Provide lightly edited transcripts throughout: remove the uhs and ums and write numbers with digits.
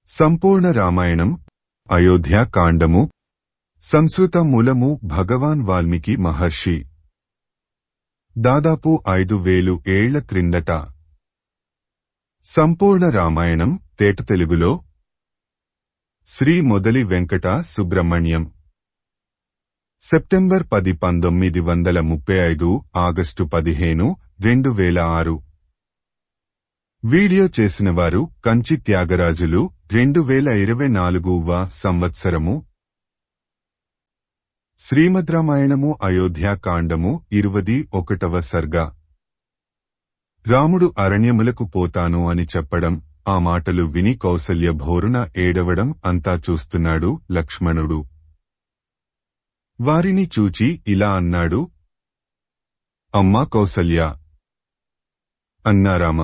సంపూర్ణ రామాయణం అయోధ్య కాండము సంస్కృత మూలము భగవాన్ వాల్మీకి మహర్షి దాదాపు 5000 ఏళ్ల క్రిందట సంపూర్ణ రామాయణం తేట తెలుగులో Shri Modali Venkata Subrahmanyam September 10 1935 August 15 2006 video చేసినవారు కంచి త్యాగరాజులు 2024వ సంవత్సరము శ్రీమద్రామాయణము అయోధ్య కాండము 21వ సర్గ రాముడు అరణ్యములకు పోతాను అని చెప్పడం ఆ మాటలు విని కౌసల్య భోరున ఏడవడం అంతా చూస్తున్నాడు లక్ష్మణుడు. వారిని చూచి ఇలా అన్నాడు, అమ్మా కౌసల్య అన్నారామ.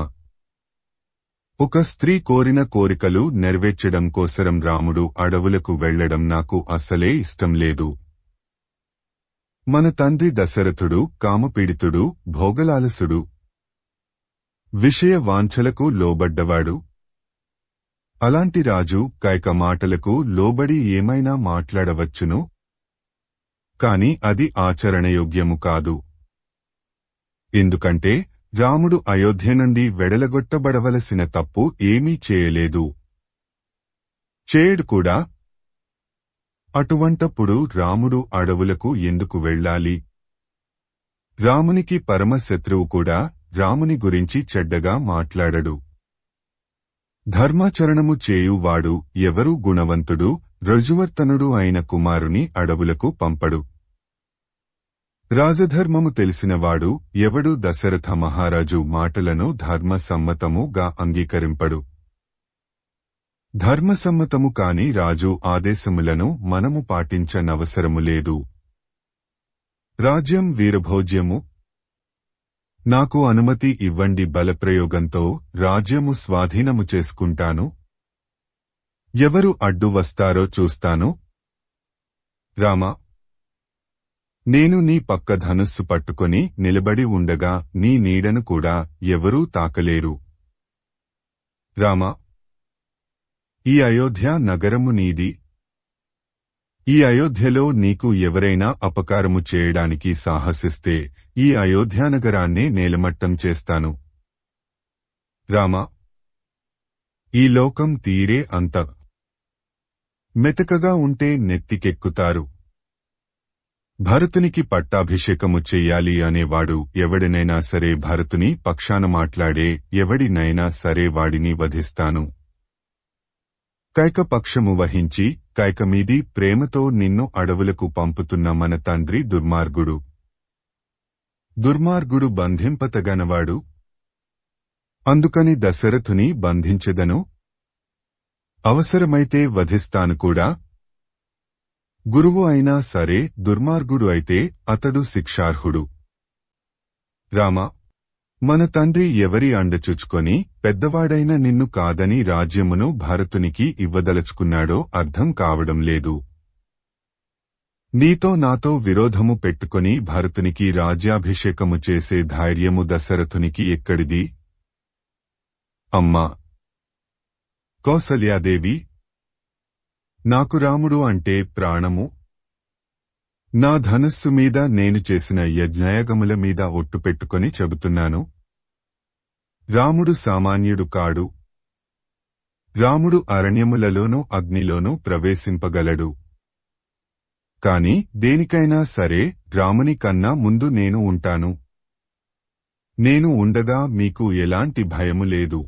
ఒక స్త్రీ కోరిన కోరికలు నెరవేర్చడం కోసరం రాముడు అడవులకు వెళ్లడం నాకు అసలే ఇష్టం లేదు. మన తండ్రి దశరథుడు కామపీడితుడు, భోగలాలసుడు, విషయ వాంఛలకు లోబడ్డవాడు. అలాంటి రాజు కైక మాటలకు లోబడి ఏమైనా మాట్లాడవచ్చును, కాని అది ఆచరణయోగ్యము కాదు. ఎందుకంటే రాముడు అయోధ్య నుండి వెడలగొట్టబడవలసిన తప్పు ఏమీ చేయలేదు, చేయడు కూడా. అటువంటప్పుడు రాముడు అడవులకు ఎందుకు వెళ్ళాలి? రామునికి పరమశత్రువు కూడా రాముని గురించి చెడ్డగా మాట్లాడడు. ధర్మాచరణము చేయువాడు ఎవరూ గుణవంతుడు, రుజువర్తనుడు అయిన కుమారుని అడవులకు పంపడు. రాజధర్మము తెలిసినవాడు ఎవడు దశరథ మహారాజు మాటలను ధర్మసమ్మతముగా అంగీకరింపడు. ధర్మసమ్మతము కాని రాజు ఆదేశములను మనము పాటించనవసరము లేదు. రాజ్యం వీరభోజ్యము. నాకు అనుమతి ఇవ్వండి, బలప్రయోగంతో రాజ్యము స్వాధీనము చేసుకుంటాను. ఎవరు అడ్డు వస్తారో చూస్తాను. రామా, నేను నీ పక్క ధనుస్సు పట్టుకొని నిలబడి ఉండగా నీ నీడను కూడా ఎవరూ తాకలేరు. రామా, ఈ అయోధ్య నగరము నీది. ఈ అయోధ్యలో నీకు ఎవరైనా అపకారము చేయడానికి సాహసిస్తే ఈ అయోధ్యానగరాన్నే నేలమట్టం చేస్తాను. రామా, ఈ లోకం తీరే అంత మెతకగా ఉంటే నెత్తికెక్కుతారు. భరతునికి పట్టాభిషేకము చెయ్యాలి అనేవాడు ఎవడినైనా సరే భరతుని పక్షాన మాట్లాడే ఎవడినైనా సరే వాడిని వధిస్తాను. కైక పక్షము వహించి కైకమీది ప్రేమతో నిన్ను అడవులకు పంపుతున్న మన తండ్రి దుర్మార్గుడు. దుర్మార్గుడు బంధింపతగనవాడు. అందుకని దశరథుని బంధించెదను. అవసరమైతే వధిస్తాను కూడా. గురువు అయినా సరే దుర్మార్గుడు అయితే అతడు శిక్షార్హుడు. రామా, మన తండ్రి ఎవరి అండచుచుకొని పెద్దవాడైన నిన్ను కాదని రాజ్యమును భరతునికి ఇవ్వదలుచుకున్నాడో అర్థం కావడం లేదు. నీతో నాతో విరోధము పెట్టుకొని భరతునికి రాజ్యాభిషేకము చేసే ధైర్యము దశరథునికి ఎక్కడిది? అమ్మా కౌసల్యాదేవి, నాకు రాముడు అంటే ప్రాణము. నా ధనస్సు మీద నేను చేసిన యజ్ఞయాగముల మీద ఒట్టు పెట్టుకొని చెబుతున్నాను. రాముడు సామాన్యుడు కాడు. రాముడు అరణ్యములలోనూ అగ్నిలోనూ ప్రవేశింపగలడు. కాని దేనికైనా సరే రాముని కన్నా ముందు నేను ఉంటాను. నేను ఉండగా మీకు ఎలాంటి భయము లేదు.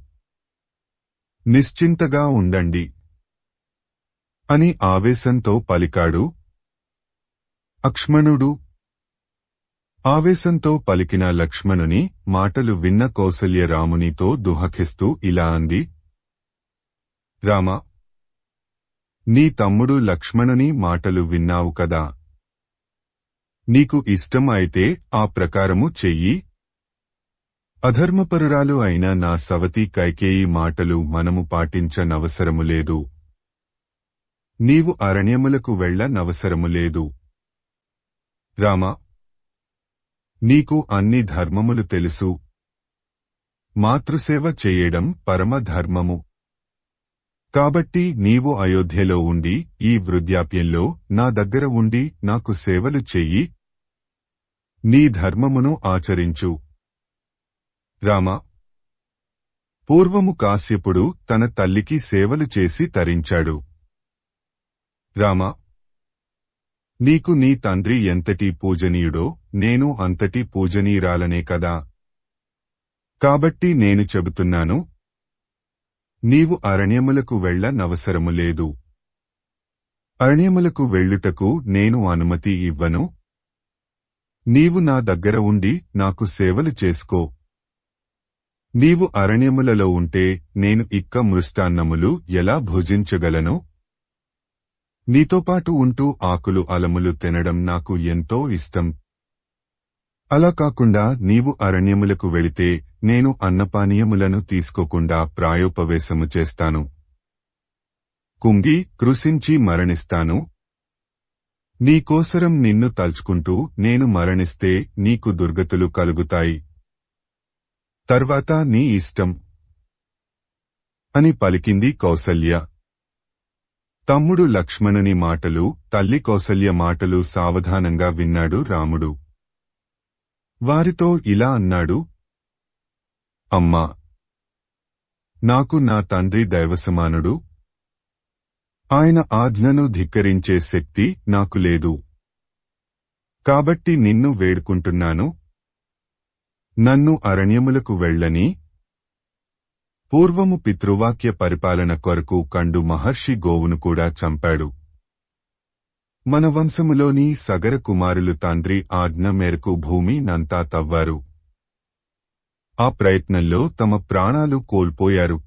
నిశ్చింతగా ఉండండి అని ఆవేశంతో పలికాడు లక్ష్మణుడు. ఆవేశంతో పలికిన లక్ష్మణుని మాటలు విన్న కౌసల్య రామునితో దుహకిస్తూ ఇలా అంది, రామా, నీ తమ్ముడు లక్ష్మణుని మాటలు విన్నావు కదా. నీకు ఇష్టం అయితే ఆ ప్రకారము చెయ్యి. అధర్మపరురాలు అయిన నా సవతి కైకేయి మాటలు మనము పాటించనవసరము లేదు. నీవు అరణ్యములకు వెళ్ళనవసరము లేదు. రామా, నీకు అన్ని ధర్మములు తెలుసు. మాతృసేవ చెయ్యడం పరమధర్మము. కాబట్టి నీవు అయోధ్యలో ఉండి ఈ వృద్ధాప్యంలో నా దగ్గర ఉండి నాకు సేవలు చెయ్యి. నీ ధర్మమును ఆచరించు. రామ. పూర్వము కాశ్యపుడు తన తల్లికి సేవలు చేసి తరించాడు. రామ. నీకు నీ తండ్రి ఎంతటి పూజనీయుడో నేను అంతటి పూజనీయురాలనే కదా. కాబట్టి నేను చెబుతున్నాను, నీవు అరణ్యములకు వెళ్ళనవసరము లేదు. అరణ్యములకు వెళ్ళుటకు నేను అనుమతి ఇవ్వను. నీవు నా దగ్గర ఉండి నాకు సేవలు చేసుకో. నీవు అరణ్యములలో ఉంటే నేను ఇక్క మృష్టాన్నములు ఎలా భుజించగలను? నీతోపాటు ఉంటూ ఆకులు అలములు తినడం నాకు ఎంతో ఇష్టం. అలా కాకుండా నీవు అరణ్యములకు వెళితే నేను అన్నపానీయములను తీసుకోకుండా ప్రాయోపవేశము చేస్తాను. కుంగి కృశించి మరణిస్తాను. నీకోసరం నిన్ను తలుచుకుంటూ నేను మరణిస్తే నీకు దుర్గతులు కలుగుతాయి. తర్వాత నీ ఇష్టం అని పలికింది కౌసల్య. తమ్ముడు లక్ష్మణుని మాటలు, తల్లి కౌసల్య మాటలు సావధానంగా విన్నాడు రాముడు. వారితో ఇలా అన్నాడు, అమ్మా, నాకు నా తండ్రి దైవసమానుడు. ఆయన ఆజ్ఞను ధిక్కరించే శక్తి నాకు లేదు. కాబట్టి నిన్ను వేడుకుంటున్నాను, నన్ను అరణ్యములకు వెళ్ళని. పూర్వము పితృవాక్య పరిపాలన కొరకు కండు మహర్షి గోవును కూడా చంపాడు. మన వంశములోని సగర కుమారులు తండ్రి ఆజ్ఞ మేరకు భూమి నంతా తవ్వారు. ఆ ప్రయత్నంలో తమ ప్రాణాలు కోల్పోయారు.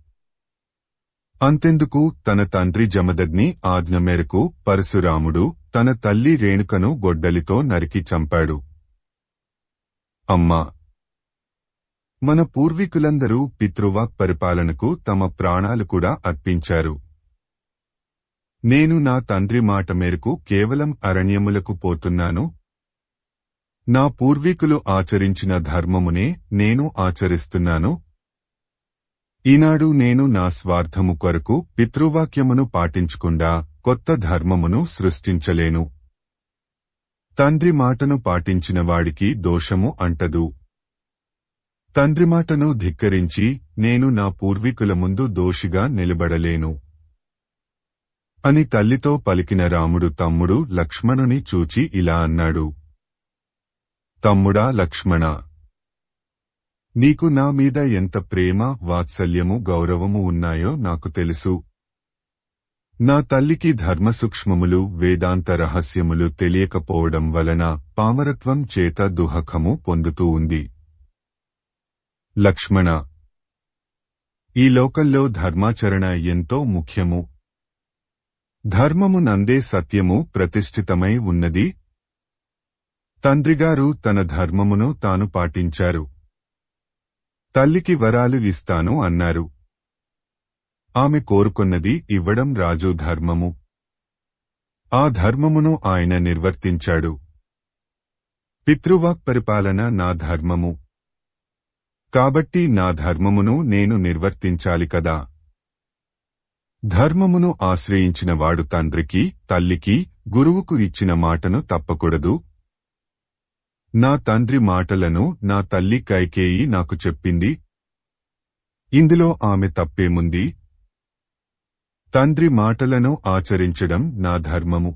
అంతెందుకు, తన తండ్రి జమదగ్ని ఆజ్ఞ మేరకు పరశురాముడు తన తల్లి రేణుకను గొడ్డలితో నరికి చంపాడు. అమ్మా, మన పూర్వీకులందరూ పితృవాక్ పరిపాలనకు తమ ప్రాణాలు కూడా అర్పించారు. నేను నా తండ్రి మాట మేరకు కేవలం అరణ్యములకు పోతున్నాను. నా పూర్వీకులు ఆచరించిన ధర్మమునే నేను ఆచరిస్తున్నాను. ఈనాడు నేను నా స్వార్థము కొరకు పితృవాక్యమును పాటించకుండా కొత్త ధర్మమును సృష్టించలేను. తండ్రి మాటను పాటించిన వాడికి దోషము అంటదు. తండ్రి మాటను ధిక్కరించి నేను నా పూర్వీకుల ముందు దోషిగా నిలబడలేను అని తల్లితో పలికిన రాముడు తమ్ముడు లక్ష్మణుని చూచి ఇలా అన్నాడు, తమ్ముడా లక్ష్మణ, నీకు నా మీద ఎంత ప్రేమ, వాత్సల్యము, గౌరవము ఉన్నాయో నాకు తెలుసు. నా తల్లికి ధర్మసూక్ష్మములు, వేదాంత రహస్యములు తెలియకపోవడం వలన పామరత్వం చేత దుఃఖము పొందుతూ ఉంది. లక్ష్మణ, ఈ లోకంలో ధర్మాచరణ ఎంతో ముఖ్యము. ధర్మము నందే సత్యము ప్రతిష్ఠితమై ఉన్నది. తండ్రిగారు తన ధర్మమును తాను పాటించారు. తల్లికి వరాలు ఇస్తాను అన్నారు. ఆమె కోరుకున్నది ఇవ్వడం రాజు ధర్మము. ఆ ధర్మమును ఆయన నిర్వర్తించాడు. పితృవాక్ పరిపాలన నా ధర్మము. కాబట్టి నా ధర్మమును నేను నిర్వర్తించాలి కదా. ధర్మమును ఆశ్రయించిన వాడు తండ్రికి, తల్లికి, గురువుకు ఇచ్చిన మాటను తప్పకూడదు. నా తండ్రి మాటలను నా తల్లి కైకేయి నాకు చెప్పింది. ఇందులో ఆమె తప్పేముంది? తండ్రి మాటలను ఆచరించడం నా ధర్మము.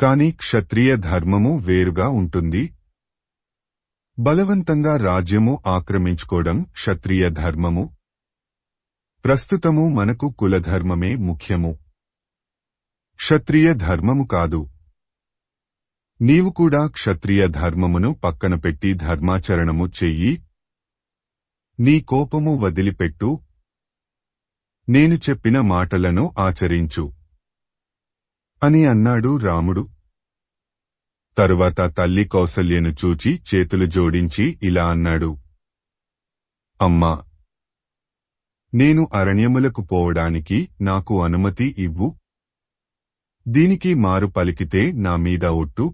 కాని క్షత్రియ ధర్మము వేరుగా ఉంటుంది. బలవంతంగా రాజ్యము ఆక్రమించుకోవడం క్షత్రియ ధర్మము. ప్రస్తుతము మనకు కులధర్మమే ముఖ్యము, క్షత్రియ ధర్మము కాదు. నీవు కూడా క్షత్రియ ధర్మమును పక్కన పెట్టి ధర్మాచరణము చెయ్యి. నీ కోపము వదిలిపెట్టు. నేను చెప్పిన మాటలను ఆచరించు అని అన్నాడు రాముడు. తరువాత తల్లి కౌసల్యను చూచి చేతులు జోడించి ఇలా అన్నాడు, అమ్మా, నేను అరణ్యములకు పోవడానికి నాకు అనుమతి ఇవ్వు. దీనికి మారు పలికితే నా మీద ఒట్టు.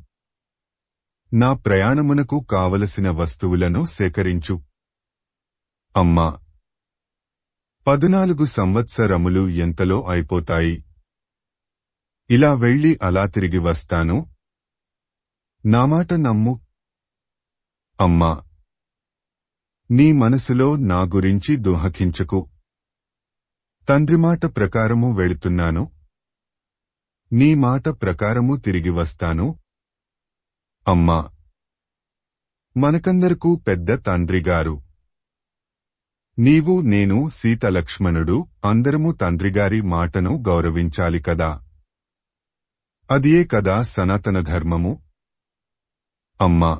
నా ప్రయాణమునకు కావలసిన వస్తువులను సేకరించు. అమ్మా, 14 సంవత్సరములు ఎంతలో అయిపోతాయి. ఇలా వెళ్ళి అలా తిరిగి వస్తాను. నా మాట నమ్ము. అమ్మా, నీ మనసులో నా గురించి దుఃఖించకు. తండ్రి మాట ప్రకారము వెళుతున్నాను. నీ మాట ప్రకారము తిరిగి వస్తాను. అమ్మా, మనకందరకు పెద్ద తండ్రిగారు. నీవు, నేను, సీత, లక్ష్మణుడు అందరము తండ్రిగారి మాటను గౌరవించాలి కదా. అదియే కదా సనాతన ధర్మము. అమ్మా,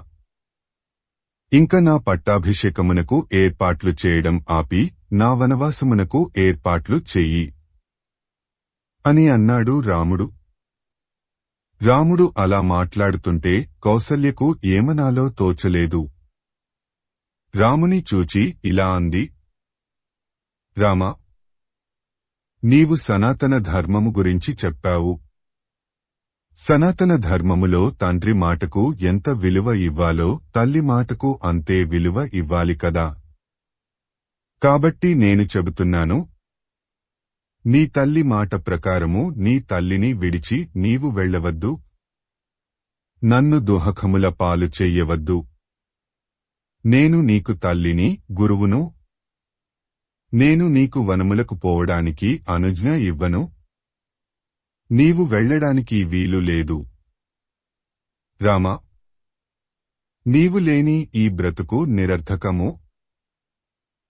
ఇంక నా పట్టాభిషేకమునకు ఏర్పాట్లు చేయడం ఆపి నా వనవాసమునకు ఏర్పాట్లు చెయ్యి అని అన్నాడు రాముడు. రాముడు అలా మాట్లాడుతుంటే కౌసల్యకు ఏమనాలో తోచలేదు. రాముని చూచి ఇలా అంది, రామా, నీవు సనాతన ధర్మము గురించి చెప్పావు. సనాతన ధర్మములో తండ్రి మాటకు ఎంత విలువ ఇవ్వాలో తల్లి మాటకు అంతే విలువ ఇవ్వాలి కదా. కాబట్టి నేను చెబుతున్నాను, నీ తల్లి మాట ప్రకారము నీ తల్లిని విడిచి నీవు వెళ్ళవద్దు. నన్ను దుఃఖముల పాలు చెయ్యవద్దు. నేను నీకు తల్లిని, గురువును. నేను నీకు వనములకు పోవడానికి అనుజ్ఞ ఇవ్వను. నీవు వెళ్ళడానికి వీలు లేదు. రామా, నీవు లేని ఈ బ్రతుకు నిరర్థకము.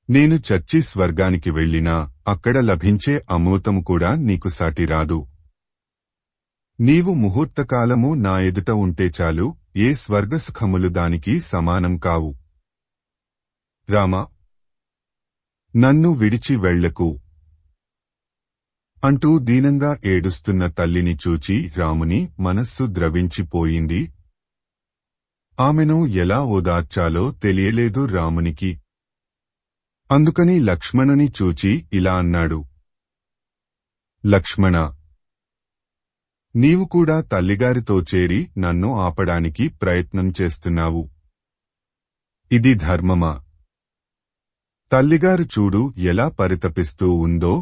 నేను చచ్చి స్వర్గానికి వెళ్ళినా అక్కడ లభించే అమృతము కూడా నీకు సాటిరాదు. నీవు ముహూర్తకాలము నా ఎదుట ఉంటే చాలు, ఏ స్వర్గసుఖములు దానికి సమానం కావు. రామా, నన్ను విడిచి వెళ్ళకు అంటూ దీనంగా ఏడుస్తున్న తల్లిని చూచి రాముని మనస్సు ద్రవించిపోయింది. ఆమెను ఎలా ఓదార్చాలో తెలియలేదు రామునికి. అందుకని లక్ష్మణుని చూచి ఇలా అన్నాడు, లక్ష్మణ, నీవు కూడా తల్లిగారితో చేరి నన్ను ఆపడానికి ప్రయత్నం చేస్తున్నావు. ఇది ధర్మమా? తల్లిగారు చూడు ఎలా పరితపిస్తూ ఉందో.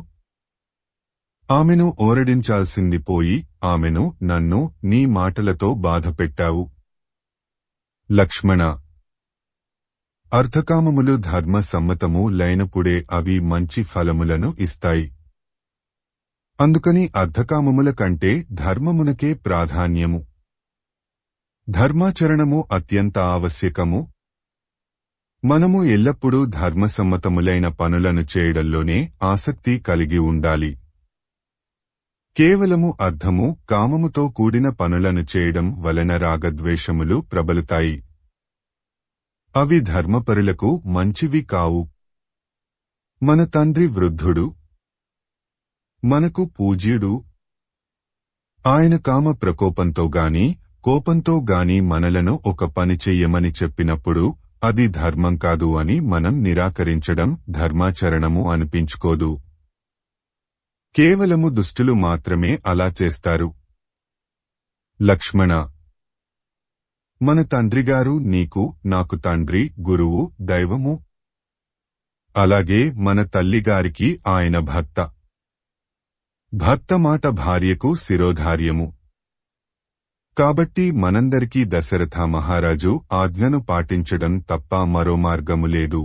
ఆమెను ఓరడించాల్సింది పోయి ఆమెను, నన్ను నీ మాటలతో బాధపెట్టావు. లక్ష్మణ, అర్థకామములు ధర్మ సమ్మతము లైనప్పుడే అవి మంచి ఫలములను ఇస్తాయి. అందుకని అర్థకామముల కంటే ధర్మమునకే ప్రాధాన్యము. ధర్మాచరణము అత్యంత ఆవశ్యకము. మనము ఎల్లప్పుడూ ధర్మసమ్మతములైన పనులను చేయడంలోనే ఆసక్తి కలిగి ఉండాలి. కేవలము అర్థము, కామముతో కూడిన పనులను చేయడం వలన రాగద్వేషములు ప్రబలుతాయి. అవి ధర్మపరులకు మంచివి కావు. మన తండ్రి వృద్ధుడు, మనకు పూజ్యుడు. ఆయన కామ ప్రకోపంతో గాని కోపంతో గాని మనలను ఒక పని చెయ్యమని చెప్పినప్పుడు అది ధర్మం కాదు అని మనం నిరాకరించడం ధర్మాచరణము అనిపించుకోదు. కేవలము దుష్టులు మాత్రమే అలా చేస్తారు. లక్ష్మణ, మన తండ్రిగారు నీకు, నాకు తండ్రి, గురువు, దైవము. అలాగే మన తల్లిగారికి ఆయన భర్త. భర్త మాట భార్యకు శిరోధార్యము. కాబట్టి మనందరికీ దశరథ మహారాజు ఆజ్ఞను పాటించడం తప్ప మరో మార్గము లేదు.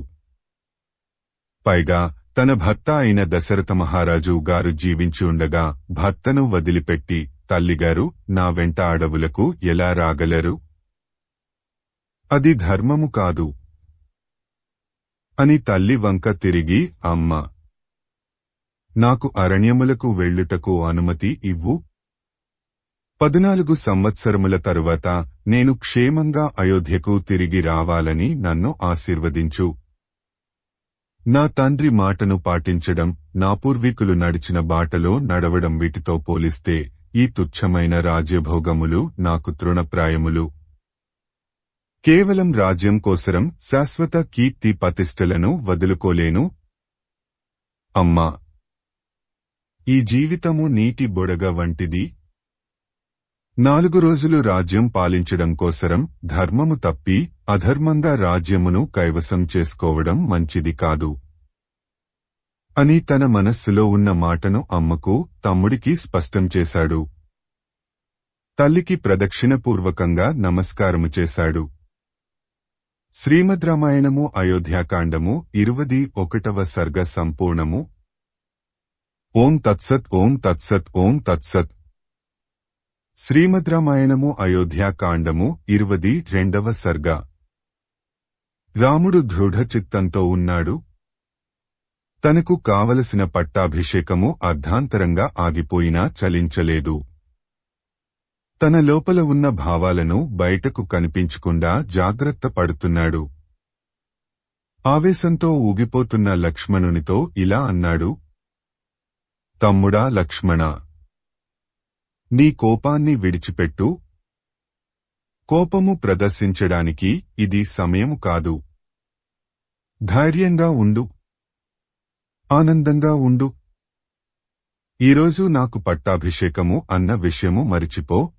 పైగా తన భర్త అయిన దశరథ మహారాజు గారు జీవించి ఉండగా భర్తను వదిలిపెట్టి తల్లిగారు నా వెంట అడవులకు ఎలా రాగలరు? అది ధర్మము కాదు అని తల్లి వంక తిరిగి, అమ్మ, నాకు అరణ్యములకు వెళ్ళుటకు అనుమతి ఇవ్వు. 14 సంవత్సరముల తరువాత నేను క్షేమంగా అయోధ్యకు తిరిగి రావాలని నన్ను ఆశీర్వదించు. నా తండ్రి మాటను పాటించడం, నా పూర్వీకులు నడిచిన బాటలో నడవడం వీటితో పోలిస్తే ఈ తుచ్చమైన రాజ్యభోగములు నాకు తృణప్రాయములు. కేవలం రాజ్యం కోసరం శాశ్వత కీర్తి ప్రతిష్టలను వదులుకోలేను. అమ్మా, ఈ జీవితము నీటి బొడగ వంటిది. 4 రోజులు రాజ్యం పాలించడం కోసరం ధర్మము తప్పి అధర్మంగా రాజ్యమును కైవసం చేసుకోవడం మంచిది కాదు. అని తన మనస్సులో ఉన్న మాటను అమ్మకు, తమ్ముడికి స్పష్టం చేశాడు. తల్లికి ప్రదక్షిణపూర్వకంగా నమస్కారము చేశాడు. శ్రీమద్ రామాయణము అయోధ్యాకాండము 21వ సర్గ సంపూర్ణము. ఓం తత్సత్ ఓం తత్సత్ ఓం తత్సత్. శ్రీమద్ రామాయణము అయోధ్యాకాండము 22వ సర్గ. రాముడు దృఢచిత్తంతో ఉన్నాడు. తనకు కావలసిన పట్టాభిషేకము అర్ధాంతరంగా ఆగిపోయినా చలించలేదు. తన లోపల ఉన్న భావాలను బయటకు కనిపించకుండా జాగ్రత్త పడుతున్నాడు. ఆవేశంతో ఊగిపోతున్న లక్ష్మణునితో ఇలా అన్నాడు. తమ్ముడా లక్ష్మణ, నీ కోపాన్ని విడిచిపెట్టు. కోపము ప్రదర్శించడానికి ఇది సమయము కాదు. ధైర్యంగా ఉండు. ఆనందంగా ఉండు. ఈరోజు నాకు పట్టాభిషేకము అన్న విషయము మరిచిపో.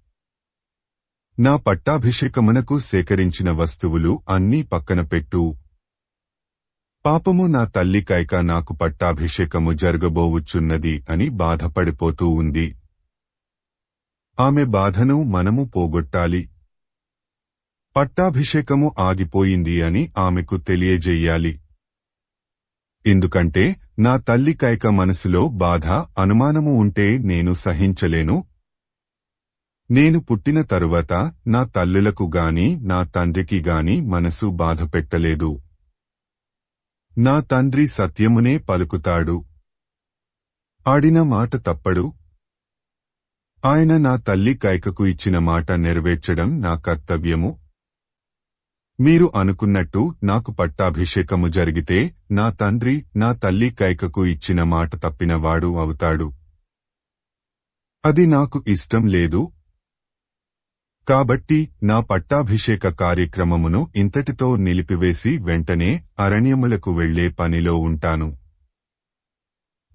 నా పట్టాభిషేకమునకు సేకరించిన వస్తువులు అన్నీ పక్కన పెట్టు. పాపము నా తల్లి కైక నాకు పట్టాభిషేకము జరగబోవుచున్నది అని బాధపడిపోతూ ఉంది. ఆమె బాధను మనము పోగొట్టాలి. పట్టాభిషేకము ఆగిపోయింది అని ఆమెకు తెలియజేయాలి. ఎందుకంటే నా తల్లి కైక మనసులో బాధ, అనుమానము ఉంటే నేను సహించలేను. నేను పుట్టిన తరువాత నా తల్లులకు గాని నా తండ్రికి గాని మనసు బాధ పెట్టలేదు. నా తండ్రి సత్యమునే పలుకుతాడు. ఆడిన మాట తప్పడు. ఆయన నా తల్లి కైకకు ఇచ్చిన మాట నెరవేర్చడం నా కర్తవ్యము. మీరు అనుకున్నట్టు నాకు పట్టాభిషేకము జరిగితే నా తండ్రి నా తల్లి కైకకు ఇచ్చిన మాట తప్పినవాడు అవుతాడు. అది నాకు ఇష్టం లేదు. కాబట్టి నా పట్టాభిషేక కార్యక్రమమును ఇంతటితో నిలిపివేసి వెంటనే అరణ్యములకు వెళ్లే పనిలో ఉంటాను.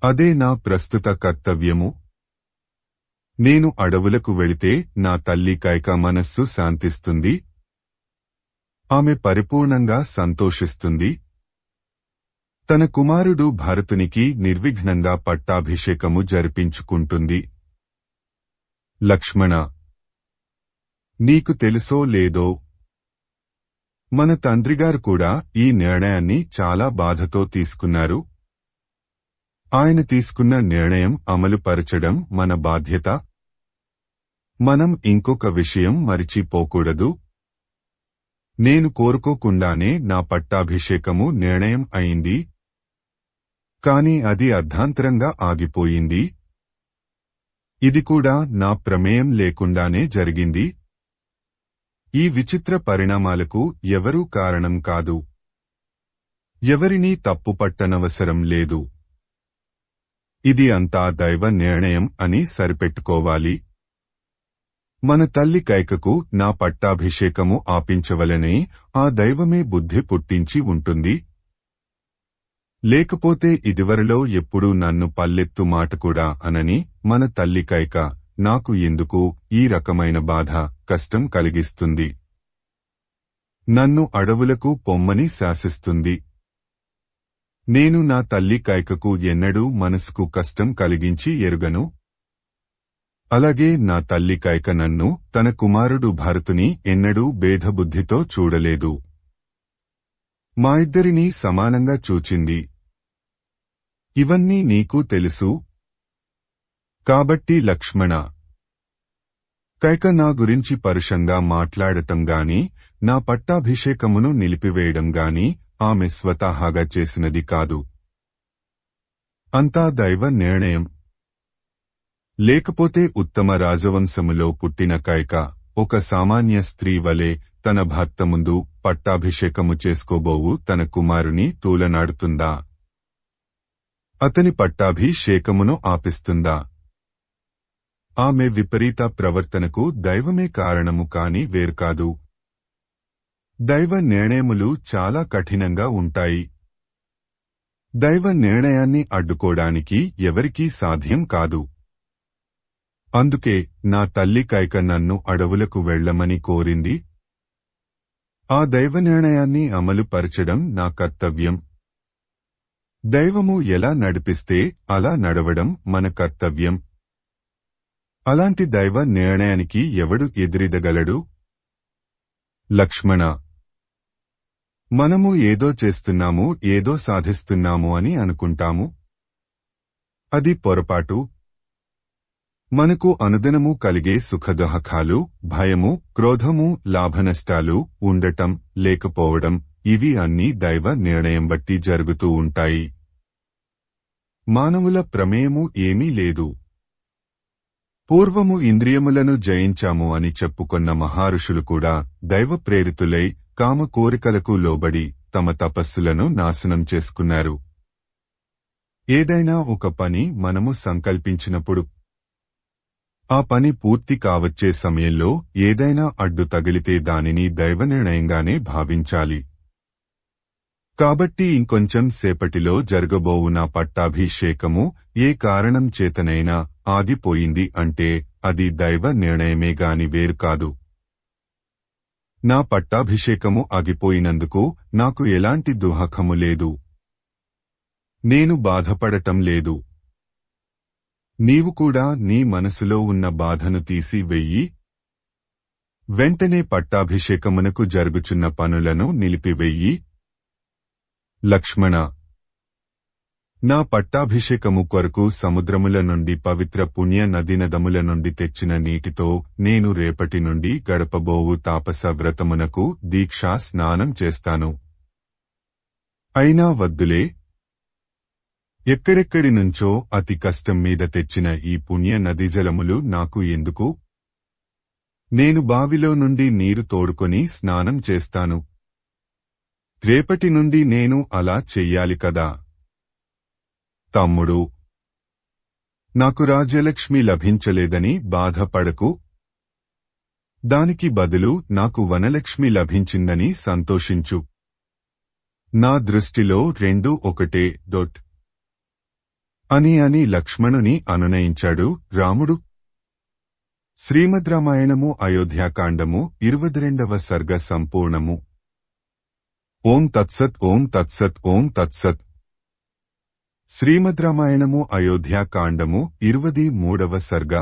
అదే నా ప్రస్తుత కర్తవ్యము. నేను అడవులకు వెళితే నా తల్లి కైక మనస్సు శాంతిస్తుంది. ఆమె పరిపూర్ణంగా సంతోషిస్తుంది. తన కుమారుడు భరతునికి నిర్విఘ్నంగా పట్టాభిషేకము జరిపించుకుంటుంది. లక్ష్మణ, నీకు తెలుసో లేదో, మన తండ్రిగారు కూడా ఈ నిర్ణయాన్ని చాలా బాధతో తీసుకున్నారు. ఆయన తీసుకున్న నిర్ణయం అమలుపరచడం మన బాధ్యత. మనం ఇంకొక విషయం మరిచిపోకూడదు. నేను కోరుకోకుండానే నా పట్టాభిషేకము నిర్ణయం అయింది. కాని అది అర్ధాంతరంగా ఆగిపోయింది. ఇది కూడా నా ప్రమేయం లేకుండానే జరిగింది. ఈ విచిత్ర పరిణామాలకు ఎవరూ కారణం కాదు. ఎవరినీ తప్పుపట్టనవసరం లేదు. ఇది అంతా దైవ నిర్ణయం అని సరిపెట్టుకోవాలి. మన తల్లి కైకకు నా పట్టాభిషేకము ఆపించవలనే ఆ దైవమే బుద్ధి పుట్టించి ఉంటుంది. లేకపోతే ఇదివరలో ఎప్పుడూ నన్ను పల్లెత్తు మాట కూడా అనని మన తల్లి కైక నాకు ఎందుకు ఈ రకమైన బాధ, కష్టం కలిగిస్తుంది. నన్ను అడవులకు పొమ్మని శాసిస్తుంది. నేను నా తల్లి కైకకు ఎన్నడూ మనసుకు కష్టం కలిగించి ఎరుగను. అలాగే నా తల్లి కైక నన్ను, తన కుమారుడు భరతుని ఎన్నడూ భేదబుద్ధితో చూడలేదు. మా ఇద్దరినీ సమానంగా చూచింది. ఇవన్నీ నీకు తెలుసు. కాబట్టి లక్ష్మణ, కైక నా గురించి పరుషంగా మాట్లాడటం గాని, నా పట్టాభిషేకమును నిలిపివేయడం గాని ఆమె స్వతహాగా చేసినది కాదు. అంతా దైవ నిర్ణయం. లేకపోతే ఉత్తమ రాజవంశములో పుట్టిన కైక ఒక సామాన్య స్త్రీ వలె తన భర్త ముందు పట్టాభిషేకము చేసుకోబోవు తన కుమారుని తూలనాడుతుందా? అతని పట్టాభిషేకమును ఆపిస్తుందా? ఆమె విపరీత ప్రవర్తనకు దైవమే కారణము కాని వేరుకాదు. దైవ నిర్ణయములు చాలా కఠినంగా ఉంటాయి. దైవ నిర్ణయాన్ని అడ్డుకోవడానికి ఎవరికీ సాధ్యం కాదు. అందుకే నా తల్లి కైక నన్ను అడవులకు వెళ్లమని కోరింది. ఆ దైవ నిర్ణయాన్ని అమలు పరచడం నా కర్తవ్యం. దైవము ఎలా నడిపిస్తే అలా నడవడం మన కర్తవ్యం. అలాంటి దైవ నిర్ణయానికి ఎవడు ఎదురీదగలడు? లక్ష్మణ: మనము ఏదో చేస్తున్నాము, ఏదో సాధిస్తున్నాము అని అనుకుంటాము. అది పొరపాటు. మనకు అనుదినము కలిగే సుఖదుఃఖాలు, భయము, క్రోధము, లాభనష్టాలు, ఉండటం, లేకపోవడం, ఇవి అన్నీ దైవ నిర్ణయం బట్టి జరుగుతూ ఉంటాయి. మానవుల ప్రమేయము ఏమీ లేదు. పూర్వము ఇంద్రియములను జయించాము అని చెప్పుకొన్న మహారుషులు కూడా దైవ ప్రేరితులై కామ కోరికలకు లోబడి తమ తపస్సులను నాశనం చేసుకున్నారు. ఏదైనా ఒక పని మనము సంకల్పించినప్పుడు ఆ పని పూర్తి కావచ్చే సమయంలో ఏదైనా అడ్డు తగిలితే దానిని దైవనిర్ణయంగానే భావించాలి. కాబట్టి ఇంకొంచెం సేపటిలో జరగబోవు నా పట్టాభిషేకము ఏ కారణం చేతనైనా ఆగిపోయింది అంటే అది దైవ నిర్ణయమే గాని వేరు కాదు. నా పట్టాభిషేకము ఆగిపోయినందుకు నాకు ఎలాంటి దుఃఖము లేదు. నేను బాధపడటం లేదు. నీవు కూడా నీ మనసులో ఉన్న బాధను తీసి వెయ్యి. వెంటనే పట్టాభిషేకమునకు జరుగుచున్న పనులను నిలిపివెయ్యి. లక్ష్మణ: నా పట్టాభిషేకము కొరకు సముద్రముల నుండి పవిత్ర పుణ్య నదీనదముల నుండి తెచ్చిన నీటితో నేను రేపటి నుండి గడపబోవు తాపస వ్రతమునకు దీక్షా స్నానం చేస్తాను. అయినా వద్దులే. ఎక్కడెక్కడి నుంచో అతి కష్టం మీద తెచ్చిన ఈ పుణ్య నదీజలములు నాకు ఎందుకు? నేను బావిలో నుండి నీరు తోడుకొని స్నానం చేస్తాను. రేపటి నుండి నేను అలా చెయ్యాలి కదా. తమ్ముడు: నాకు రాజ్యలక్ష్మి లభించలేదని బాధపడకు. దానికి బదులు నాకు వనలక్ష్మి లభించిందని సంతోషించు. నా దృష్టిలో రెండూ ఒకటే. అని లక్ష్మణుని అనునయించాడు రాముడు. శ్రీమద్ రామాయణము అయోధ్యాకాండము 22వ సర్గ సంపూర్ణము. ఓం తత్సత్. ఓం తత్సత్. ఓం తత్సత్. శ్రీమద్ రామాయణము అయోధ్యాకాండము 23వ సర్గ.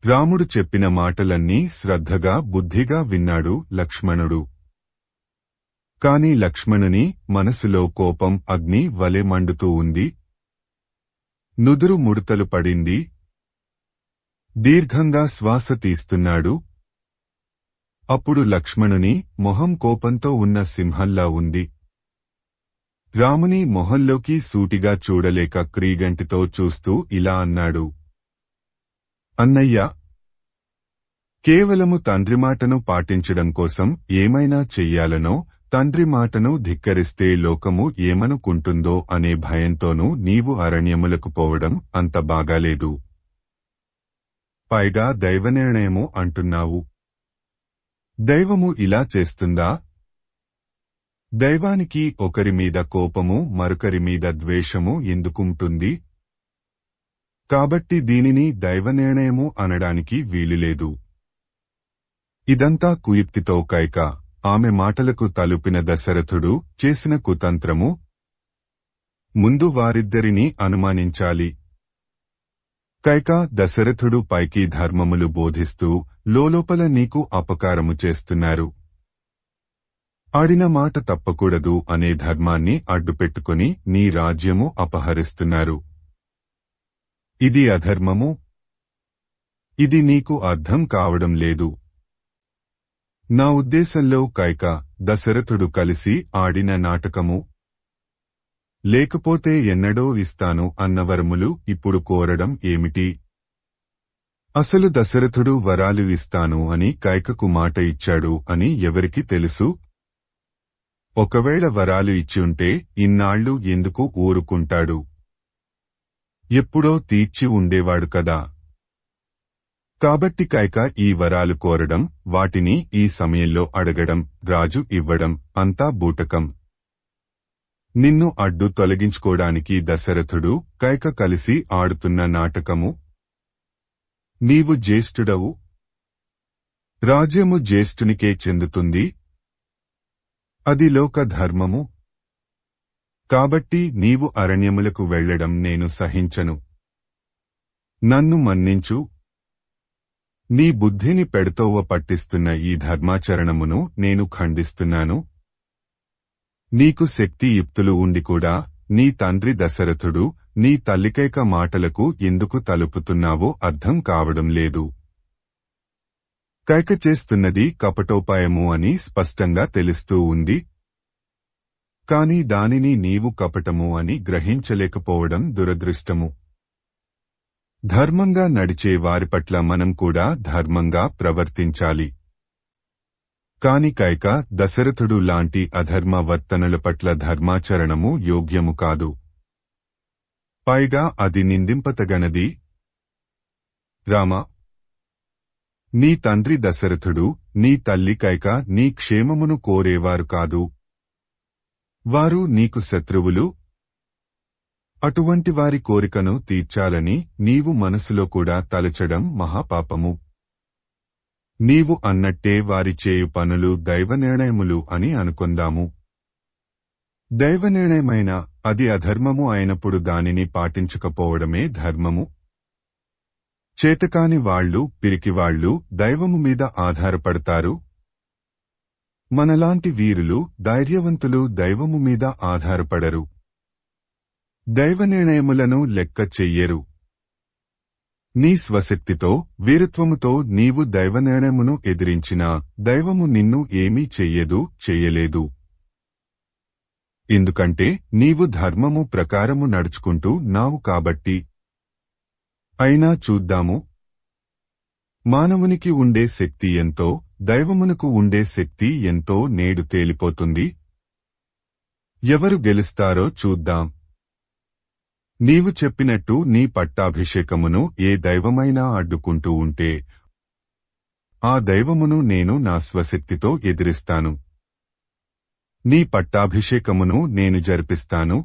రాముడు చెప్పిన మాటలన్నీ శ్రద్ధగా బుద్ధిగా విన్నాడు లక్ష్మణుడు. కాని లక్ష్మణుని మనసులో కోపం అగ్ని వలె మండుతూ ఉంది. నుదురు ముడతలు పడింది. దీర్ఘంగా శ్వాస తీస్తున్నాడు. అప్పుడు లక్ష్మణుని మొహం కోపంతో ఉన్న సింహంలా ఉంది. రాముని మొహంలోకి సూటిగా చూడలేక క్రీగంటితో చూస్తూ ఇలా అన్నాడు: అన్నయ్యా, కేవలము తండ్రి మాటను పాటించడం కోసం ఏమైనా చెయ్యాలనో, తండ్రి మాటను ధిక్కరిస్తే లోకము ఏమనుకుంటుందో అనే భయంతోనూ నీవు అరణ్యములకు పోవడం అంత బాగాలేదు. పైగా దైవనిర్ణయము అంటున్నావు. దైవము ఇలా చేస్తుందా? దైవానికి ఒకరి మీద కోపము, మరొకరి మీద ద్వేషము ఎందుకుంటుంది? కాబట్టి దీనిని దైవనిర్ణయము అనడానికి వీలులేదు. ఇదంతా కుయుక్తితో కైక ఆమె మాటలకు తలుపిన దశరథుడు చేసిన కుతంత్రము. ముందు వారిద్దరినీ అనుమానించాలి. కైక దశరథుడు పైకి ధర్మములు బోధిస్తూ లోలోపల నీకు అపకారము చేస్తున్నారు. ఆడిన మాట తప్పకూడదు అనే ధర్మాన్ని అడ్డుపెట్టుకుని నీ రాజ్యము అపహరిస్తున్నారు. ఇది అధర్మము. ఇది నీకు అర్థం కావడం లేదు. నా ఉద్దేశంలో కైక, దశరథుడు కలిసి ఆడిన నాటకము. లేకపోతే ఎన్నడో ఇస్తాను అన్న వరములు ఇప్పుడు కోరడం ఏమిటి? అసలు దశరథుడు వరాలు ఇస్తాను అని కైకకు మాట ఇచ్చాడు అని ఎవరికి తెలుసు? ఒకవేళ వరాలు ఇచ్చివుంటే ఇన్నాళ్లు ఎందుకు ఊరుకుంటాడు? ఎప్పుడో తీర్చి ఉండేవాడు కదా. కాబట్టి కైక ఈ వరాలు కోరడం, వాటిని ఈ సమయంలో అడగడం, రాజు ఇవ్వడం అంతా బూటకం. నిన్ను అడ్డు తొలగించుకోవడానికి దశరథుడు, కైక కలిసి ఆడుతున్న నాటకము. నీవు జ్యేష్ఠుడవు. రాజ్యము జ్యేష్ఠునికే చెందుతుంది. అది లోక ధర్మము. కాబట్టి నీవు అరణ్యములకు వెళ్లడం నేను సహించను. నన్ను మన్నించు. నీ బుద్ధిని పెడతోవ పట్టిస్తున్న ఈ ధర్మాచరణమును నేను ఖండిస్తున్నాను. నీకు శక్తియుక్తులు ఉండి కూడా నీ తండ్రి దశరథుడు నీ తల్లికైక మాటలకు ఎందుకు తలుపుతున్నావో అర్థం కావడం లేదు. కైక చేస్తున్నది కపటోపాయము అని స్పష్టంగా తెలుస్తూ ఉంది. కాని దానిని నీవు కపటము అని గ్రహించలేకపోవడం దురదృష్టము. ధర్మంగా నడిచే వారి పట్ల మనం కూడా ధర్మంగా ప్రవర్తించాలి. కాని కైక దశరథుడు లాంటి అధర్మ వర్తనల పట్ల ధర్మాచరణము యోగ్యము కాదు. పైగా అది నిందింపతగనది. రామా, నీ తండ్రి దశరథుడు నీ తల్లి కైక నీ క్షేమమును కోరేవారు కాదు. వారు నీకు శత్రువులు. అటువంటి వారి కోరికను తీర్చాలని నీవు మనసులో కూడా తలచడం మహాపాపము. నీవు అన్నట్టే వారి చేయు పనులు దైవనిర్ణయములు అని అనుకొందాము. దైవనిర్ణయమైన అది అధర్మము అయినప్పుడు దానిని పాటించకపోవడమే ధర్మము. చేతకాని వాళ్లు, పిరికివాళ్లు దైవము మీద ఆధారపడతారు. మనలాంటి వీరులు, ధైర్యవంతులు దైవము మీద ఆధారపడరు. దైవనిర్ణయములను లెక్క చెయ్యరు. నీ స్వశక్తితో, వీరత్వముతో నీవు దైవనిర్ణయమును ఎదిరించినా దైవము నిన్ను ఏమీ చెయ్యదు, చెయ్యలేదు. ఎందుకంటే నీవు ధర్మము ప్రకారము నడుచుకుంటూ నావు కాబట్టి. అయినా చూద్దాము. మానవునికి ఉండే శక్తి ఎంతో, దైవమునకు ఉండే శక్తి ఎంతో నేడు తేలిపోతుంది. ఎవరు గెలుస్తారో చూద్దాం. నీవు చెప్పినట్టు నీ పట్టాభిషేకమును ఏ దైవమైనా అడ్డుకుంటూ ఉంటే ఆ దైవమును నేను నా స్వశక్తితో ఎదిరిస్తాను. నీ పట్టాభిషేకమును నేను జరిపిస్తాను.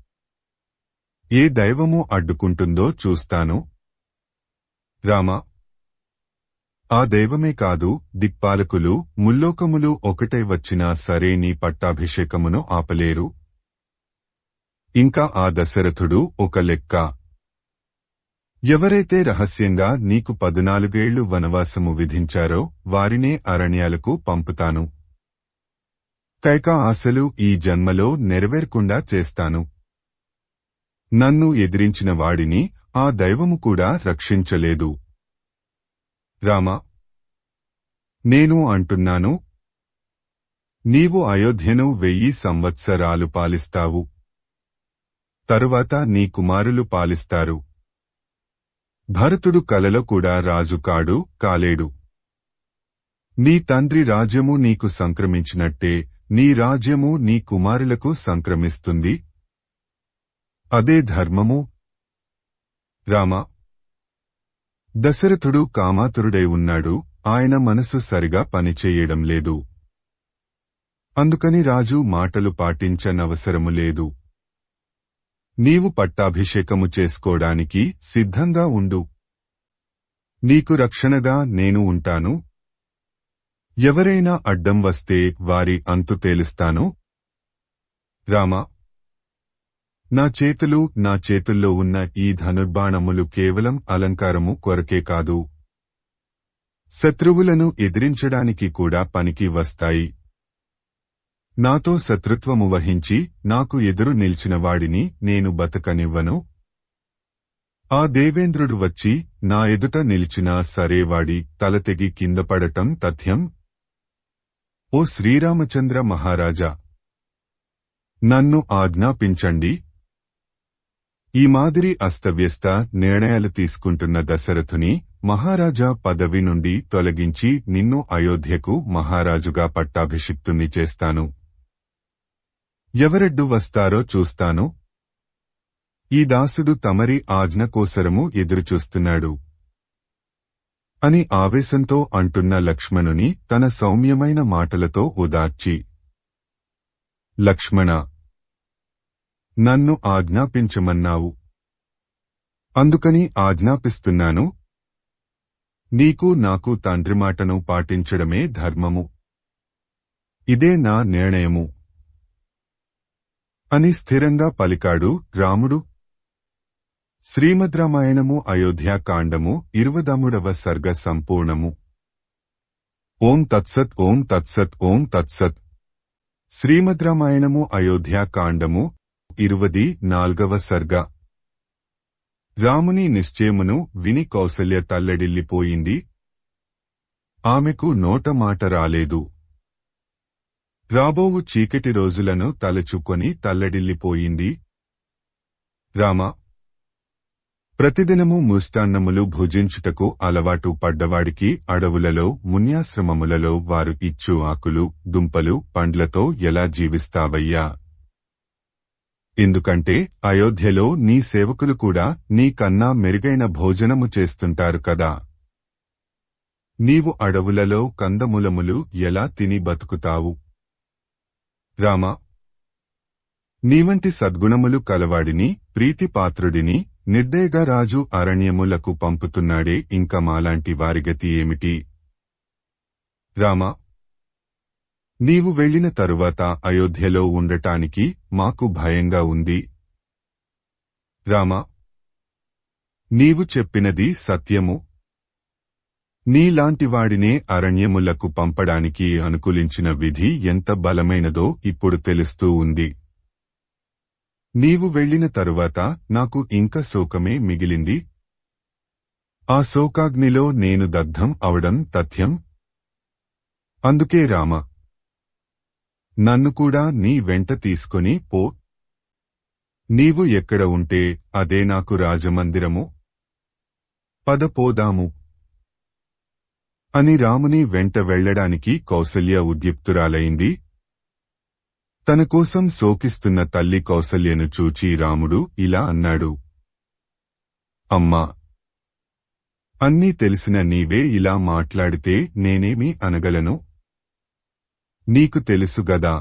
ఏ దైవము అడ్డుకుంటుందో చూస్తాను. రామా, ఆ దైవమే కాదు, దిక్పాలకులు, ముల్లోకములు ఒకటై వచ్చినా సరే నీ పట్టాభిషేకమును ఆపలేరు. ఇంకా ఆ దశరథుడు ఒక లెక్క. ఎవరైతే రహస్యంగా నీకు 14 ఏళ్లు వనవాసము విధించారో వారినే అరణ్యాలకు పంపుతాను. కైక ఆశలు ఈ జన్మలో నెరవేరకుండా చేస్తాను. నన్ను ఎదిరించిన వాడిని ఆ దైవము కూడా రక్షించలేదు. రామా, నేను అంటున్నాను, నీవు అయోధ్యను 1000 సంవత్సరాలు పాలిస్తావు. తరువాత నీ కుమారులు పాలిస్తారు. భరతుడు కలలో కూడా రాజు కాడు, కాలేడు. నీ తండ్రి రాజ్యము నీకు సంక్రమించినట్టే నీ రాజ్యము నీ కుమారులకు సంక్రమిస్తుంది. అదే ధర్మము. రామా, దశరథుడు కామాతురుడై ఉన్నాడు. ఆయన మనసు సరిగా పనిచేయడం లేదు. అందుకని రాజు మాటలు పాటించనవసరము లేదు. నీవు పట్టాభిషేకము చేసుకోవడానికి సిద్ధంగా ఉండు. నీకు రక్షణగా నేను ఉంటాను. ఎవరైనా అడ్డం వస్తే వారి అంతు తేలుస్తాను. రామా, నా చేతుల్లో ఉన్న ఈ ధనుర్బాణములు కేవలం అలంకారము కొరకే కాదు, శత్రువులను ఎదిరించడానికి కూడా పనికి వస్తాయి. నాతో శత్రుత్వము వహించి నాకు ఎదురు నిలిచిన వాడిని నేను బతకనివ్వను. ఆ దేవేంద్రుడు వచ్చి నా ఎదుట నిలిచినా సరే వాడి తలతెగి కిందపడటం తథ్యం. ఓ శ్రీరామచంద్ర మహారాజా, నన్ను ఆజ్ఞాపించండి. ఈ మాదిరి అస్తవ్యస్త నిర్ణయాలు తీసుకుంటున్న దశరథుని మహారాజా పదవి నుండి తొలగించి నిన్ను అయోధ్యకు మహారాజుగా పట్టాభిషిక్తుణ్ణి చేస్తాను. ఎవరడ్డు వస్తారో చూస్తాను. ఈ దాసుడు తమరి ఆజ్ఞ కోసరము ఎదురుచూస్తున్నాడు అని ఆవేశంతో అంటున్న లక్ష్మణుని తన సౌమ్యమైన మాటలతో ఓదార్చి, లక్ష్మణ, నన్ను ఆజ్ఞాపించమన్నావు. అందుకని ఆజ్ఞాపిస్తున్నాను. నీకు నాకు తండ్రి మాటను పాటించడమే ధర్మము. ఇదే నా నిర్ణయము అని స్థిరంగా పలికాడు రాముడు. శ్రీమద్ రామాయణము అయోధ్యాకాండము 20వ సర్గ సంపూర్ణము. ఓం తత్సత్ ఓం తత్సత్ ఓం తత్సత్. శ్రీమద్ రామాయణము అయోధ్యాకాండము 24వ సర్గ. రాముని నిశ్చయమును విని కౌసల్య తల్లడిల్లిపోయింది. ఆమెకు నోట మాట రాలేదు. రాబోవు చీకటి రోజులను తలచుకొని తల్లడిల్లిపోయింది. రామా, ప్రతిదినము ముష్టాన్నములు భుజించుటకు అలవాటు పడ్డవాడికి అడవులలో మున్యాశ్రమములలో వారు ఇచ్చు ఆకులు దుంపలు పండ్లతో ఎలా జీవిస్తావయ్యా? ఎందుకంటే అయోధ్యలో నీ సేవకులు కూడా నీ కన్నా మెరుగైన భోజనము చేస్తుంటారు కదా. నీవు అడవులలో కందమూలములు ఎలా తిని బతుకుతావు? రామా, నీవంటి సద్గుణములు కలవాడిని ప్రీతిపాత్రుడిని నిర్దయగా రాజు అరణ్యములకు పంపుతున్నాడే, ఇంక మాలాంటి వారిగతి ఏమిటి? రామా, నీవు వెళ్లిన తరువాత అయోధ్యలో ఉండటానికి మాకు భయంగా ఉంది. రామా, నీవు చెప్పినది సత్యము. నీలాంటివాడినే అరణ్యములకు పంపడానికి అనుకూలించిన విధి ఎంత బలమైనదో ఇప్పుడు తెలుస్తూ ఉంది. నీవు వెళ్లిన తరువాత నాకు ఇంక శోకమే మిగిలింది. ఆ శోకాగ్నిలో నేను దగ్ధం అవడం తథ్యం. అందుకే రామ, నన్ను కూడా నీ వెంట తీసుకొని పో. నీవు ఎక్కడ ఉంటే అదే నాకు రాజమందిరము. పద పోదాము అని రాముని వెంట వెళ్లడానికి కౌసల్య ఉద్యుక్తురాలైంది. తన కోసం శోకిస్తున్న తల్లి కౌసల్యను చూచి రాముడు ఇలా అన్నాడు. అమ్మా, అన్నీ తెలిసిన నీవే ఇలా మాట్లాడితే నేనేమి అనగలను? నీకు తెలుసుగదా,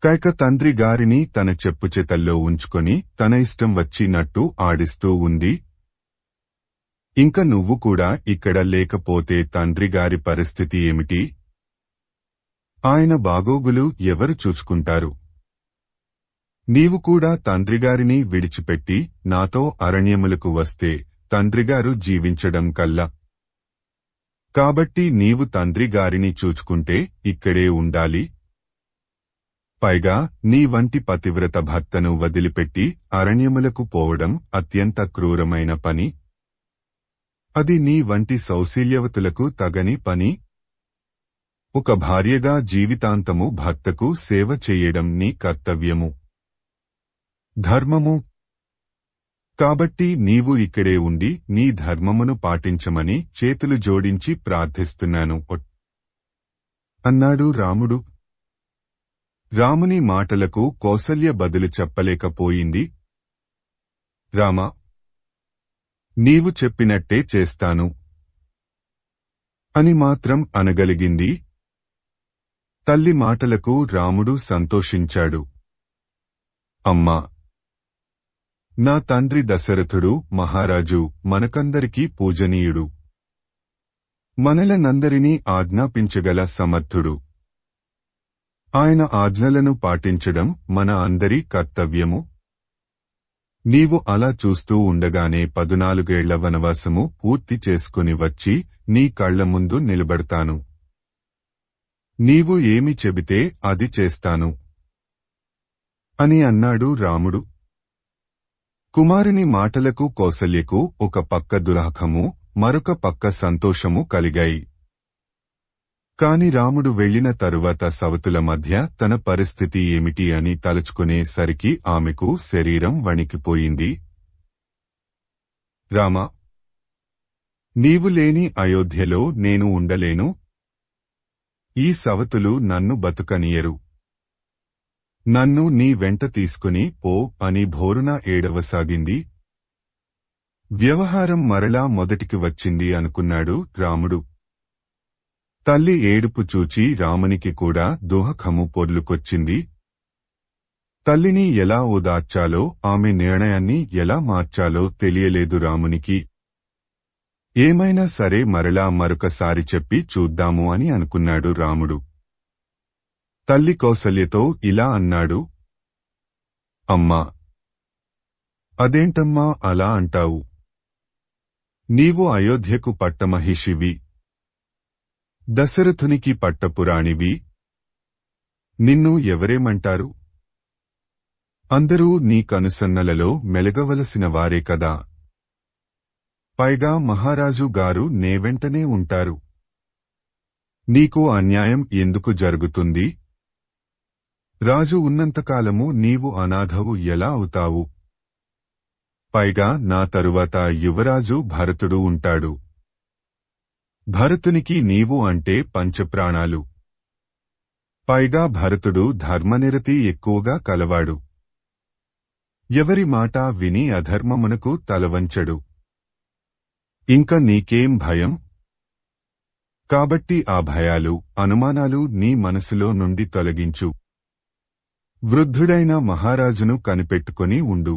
కైక తండ్రి గారిని తన చెప్పుచెతల్లో ఉంచుకొని తన ఇష్టం వచ్చినట్టు ఆడిస్తూ ఉంది. ఇంక నువ్వు కూడా ఇక్కడ లేకపోతే తండ్రిగారి పరిస్థితి ఏమిటి? ఆయన బాగోగులు ఎవరు చూసుకుంటారు? నీవు కూడా తండ్రిగారిని విడిచిపెట్టి నాతో అరణ్యములకు వస్తే తండ్రిగారు జీవించడం కల్లా. కాబట్టి నీవు తండ్రిగారిని చూచుకుంటే ఇక్కడే ఉండాలి. పైగా నీ వంటి పతివ్రత భర్తను వదిలిపెట్టి అరణ్యములకు పోవడం అత్యంత క్రూరమైన పని. అది నీ వంటి సౌశీల్యవతులకు తగని పని. ఒక భార్యగా జీవితాంతము భర్తకు సేవ చేయడం నీ కర్తవ్యము, ధర్మము. కాబట్టి నీవు ఇక్కడే ఉండి నీ ధర్మమును పాటించమని చేతులు జోడించి ప్రార్థిస్తున్నాను అన్నాడు రాముడు. రాముని మాటలకు కౌసల్య బదులు చెప్పలేకపోయింది. రామా, నీవు చెప్పినట్టే చేస్తాను అని మాత్రం అనగలిగింది. తల్లి మాటలకు రాముడు సంతోషించాడు. అమ్మా, నా తండ్రి దశరథుడు మహారాజు మనకందరికీ పూజనీయుడు. మనలనందరినీ ఆజ్ఞాపించగల సమర్థుడు. ఆయన ఆజ్ఞలను పాటించడం మన అందరి కర్తవ్యము. నీవు అలా చూస్తూ ఉండగానే 14 ఏళ్ల వనవాసము పూర్తి చేసుకుని వచ్చి నీ కళ్ల ముందు నిలబడతాను. నీవు ఏమి చెబితే అది చేస్తాను అని అన్నాడు రాముడు. కుమారుని మాటలకు కౌసల్యకు ఒక పక్క దురాఖము మరొక పక్క సంతోషము కలిగాయి. కాని రాముడు వెళ్లిన తరువాత సవతుల మధ్య తన పరిస్థితి ఏమిటి అని తలుచుకునేసరికి ఆమెకు శరీరం వణికిపోయింది. రామా, నీవు లేని అయోధ్యలో నేను ఉండలేను. ఈ సవతులు నన్ను బతుకనియరు. నన్ను నీ వెంట తీసుకుని పో అని భోరున ఏడవసాగింది. వ్యవహారం మరలా మొదటికి వచ్చింది అనుకున్నాడు రాముడు. తల్లి ఏడుపు చూచి రామునికి కూడా దుఃఖము పొర్లుకొచ్చింది. తల్లిని ఎలా ఓదార్చాలో ఆమె నిర్ణయాన్ని ఎలా మార్చాలో తెలియలేదు రామునికి. ఏమైనా సరే మరలా మరొకసారి చెప్పి చూద్దాము అని అనుకున్నాడు రాముడు. తల్లి కౌసల్యతో ఇలా అన్నాడు. అమ్మా, అదేంటమ్మా అలా అంటావు? నీవు అయోధ్యకు పట్టమహిషివి, దశరథునికి పట్టపురాణివి. నిన్ను ఎవరేమంటారు? అందరూ నీ కనుసన్నలలో మెలగవలసిన వారే కదా. పైగా మహారాజు గారు నే వెంటనే ఉంటారు. నీకు అన్యాయం ఎందుకు జరుగుతుంది? రాజు ఉన్నంతకాలము నీవు అనాథవు ఎలా అవుతావు? పైగా నా తరువాత యువరాజు భరతుడు ఉంటాడు. భరతునికి నీవు అంటే పంచప్రాణాలు. పైగా భరతుడు ధర్మనిరతి ఎక్కువగా కలవాడు. ఎవరి మాట విని అధర్మమునకు తలవంచడు. ఇంక నీకేం భయం? కాబట్టి ఆ భయాలు, అనుమానాలు నీ మనసులో నుండి తొలగించు. వృద్ధుడైన మహారాజును కనిపెట్టుకుని ఉండు.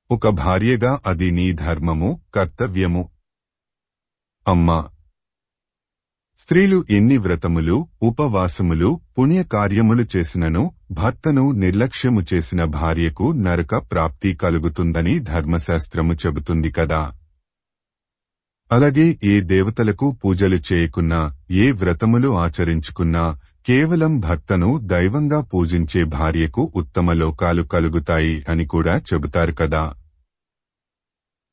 ఒక భార్యగా అది నీ ధర్మము, కర్తవ్యము. అమ్మా, స్త్రీలు ఎన్ని వ్రతములు, ఉపవాసములు, పుణ్యకార్యములు చేసినను భర్తను నిర్లక్ష్యము చేసిన భార్యకు నరక ప్రాప్తి కలుగుతుందని ధర్మశాస్త్రము చెబుతుంది కదా. అలాగే ఏ దేవతలకు పూజలు చేయకున్నా, ఏ వ్రతములు ఆచరించుకున్నా కేవలం భర్తను దైవంగా పూజించే భార్యకు ఉత్తమ లోకాలు కలుగుతాయి అని కూడా చెబుతారు కదా.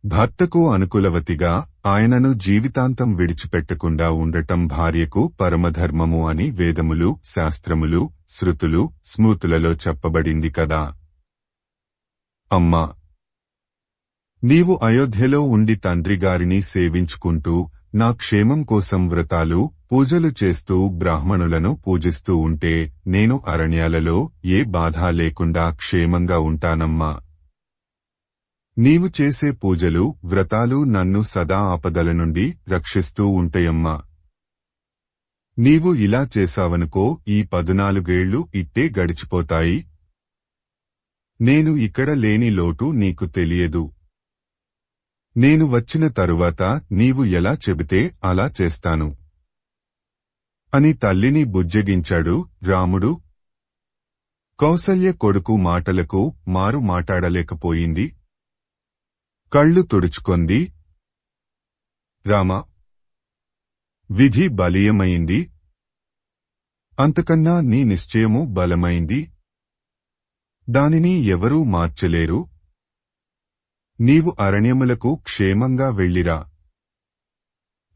భర్తకు అనుకూలవతిగా ఆయనను జీవితాంతం విడిచిపెట్టకుండా ఉండటం భార్యకు పరమధర్మము అని వేదములు, శాస్త్రములు, శృతులు, స్మృతులలో చెప్పబడింది కదా. అమ్మా, నీవు అయోధ్యలో ఉండి తండ్రిగారిని సేవించుకుంటూ నా క్షేమం కోసం వ్రతాలు, పూజలు చేస్తూ బ్రాహ్మణులను పూజిస్తూ ఉంటే నేను అరణ్యాలలో ఏ బాధ లేకుండా క్షేమంగా ఉంటానమ్మా. నీవు చేసే పూజలు, వ్రతాలు నన్ను సదా ఆపదల నుండి రక్షిస్తూ ఉంటాయమ్మా. నీవు ఇలా చేశావనుకో ఈ 14 ఏళ్లు ఇట్టే గడిచిపోతాయి. నేను ఇక్కడ లేని లోటు నీకు తెలియదు. నేను వచ్చిన తరువాత నీవు ఎలా చెబితే అలా చేస్తాను అని తల్లిని బుజ్జగించాడు రాముడు. కౌసల్య కొడుకు మాటలకు మారు మాటాడలేకపోయింది. కళ్ళు తుడుచుకొంది. రామా, విధి బలీయమైంది. అంతకన్నా నీ నిశ్చయము బలమైంది. దానిని ఎవరూ మార్చలేరు. నీవు అరణ్యములకు క్షేమంగా వెళ్ళిరా.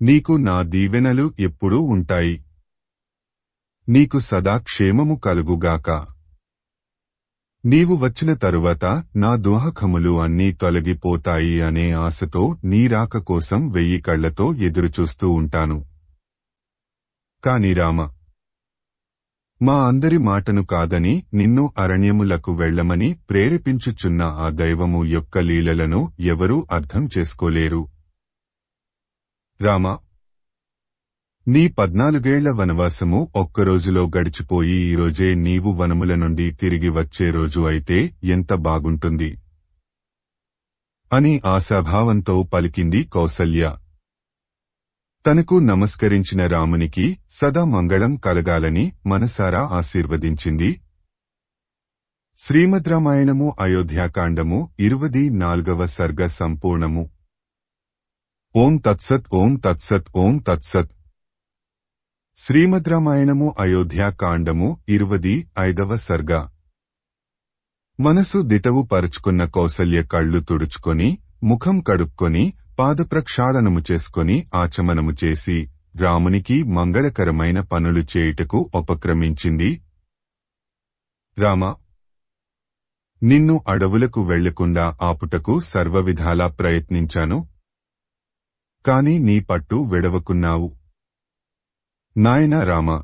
నీకు నా దీవెనలు ఎప్పుడూ ఉంటాయి. నీకు సదా క్షేమము కలుగుగాక. నీవు వచ్చిన తరువాత నా దుఃఖములు అన్నీ తొలగిపోతాయి అనే ఆశతో నీ రాక కోసం 1000 కళ్లతో ఎదురుచూస్తూ ఉంటాను. కాని రామ, మా అందరి మాటను కాదని నిన్ను అరణ్యములకు వెళ్లమని ప్రేరేపించుచున్న ఆ దైవము యొక్క లీలలను ఎవరూ అర్థం చేసుకోలేరు. రామా, నీ 14 ఏళ్ల వనవాసము ఒక్కరోజులో గడిచిపోయి ఈరోజే నీవు వనముల నుండి తిరిగి వచ్చే రోజు అయితే ఎంత బాగుంటుంది అని ఆశాభావంతో పలికింది కౌసల్య. తనకు నమస్కరించిన రామునికి సదా మంగళం కలగాలని మనసారా ఆశీర్వదించింది. శ్రీమద్ రామాయణము అయోధ్యాకాండము 24వ సర్గ సంపూర్ణము. ఓం తత్సత్. ఓం తత్సత్. ఓం తత్సత్. శ్రీమద్ రామాయణము అయోధ్యాకాండము 25వ సర్గ. మనసు దిటవు పరుచుకున్న కౌసల్య కళ్ళు తుడుచుకొని, ముఖం కడుక్కొని, పాదప్రక్షాళనము చేసుకొని ఆచమనము చేసి రామునికి మంగళకరమైన పనులు చేయుటకు ఉపక్రమించింది. రామా, నిన్ను అడవులకు వెళ్లకుండా ఆపుటకు సర్వవిధాలా ప్రయత్నించాను. కాని నీ పట్టు విడవకున్నావు. నాయనా రామా,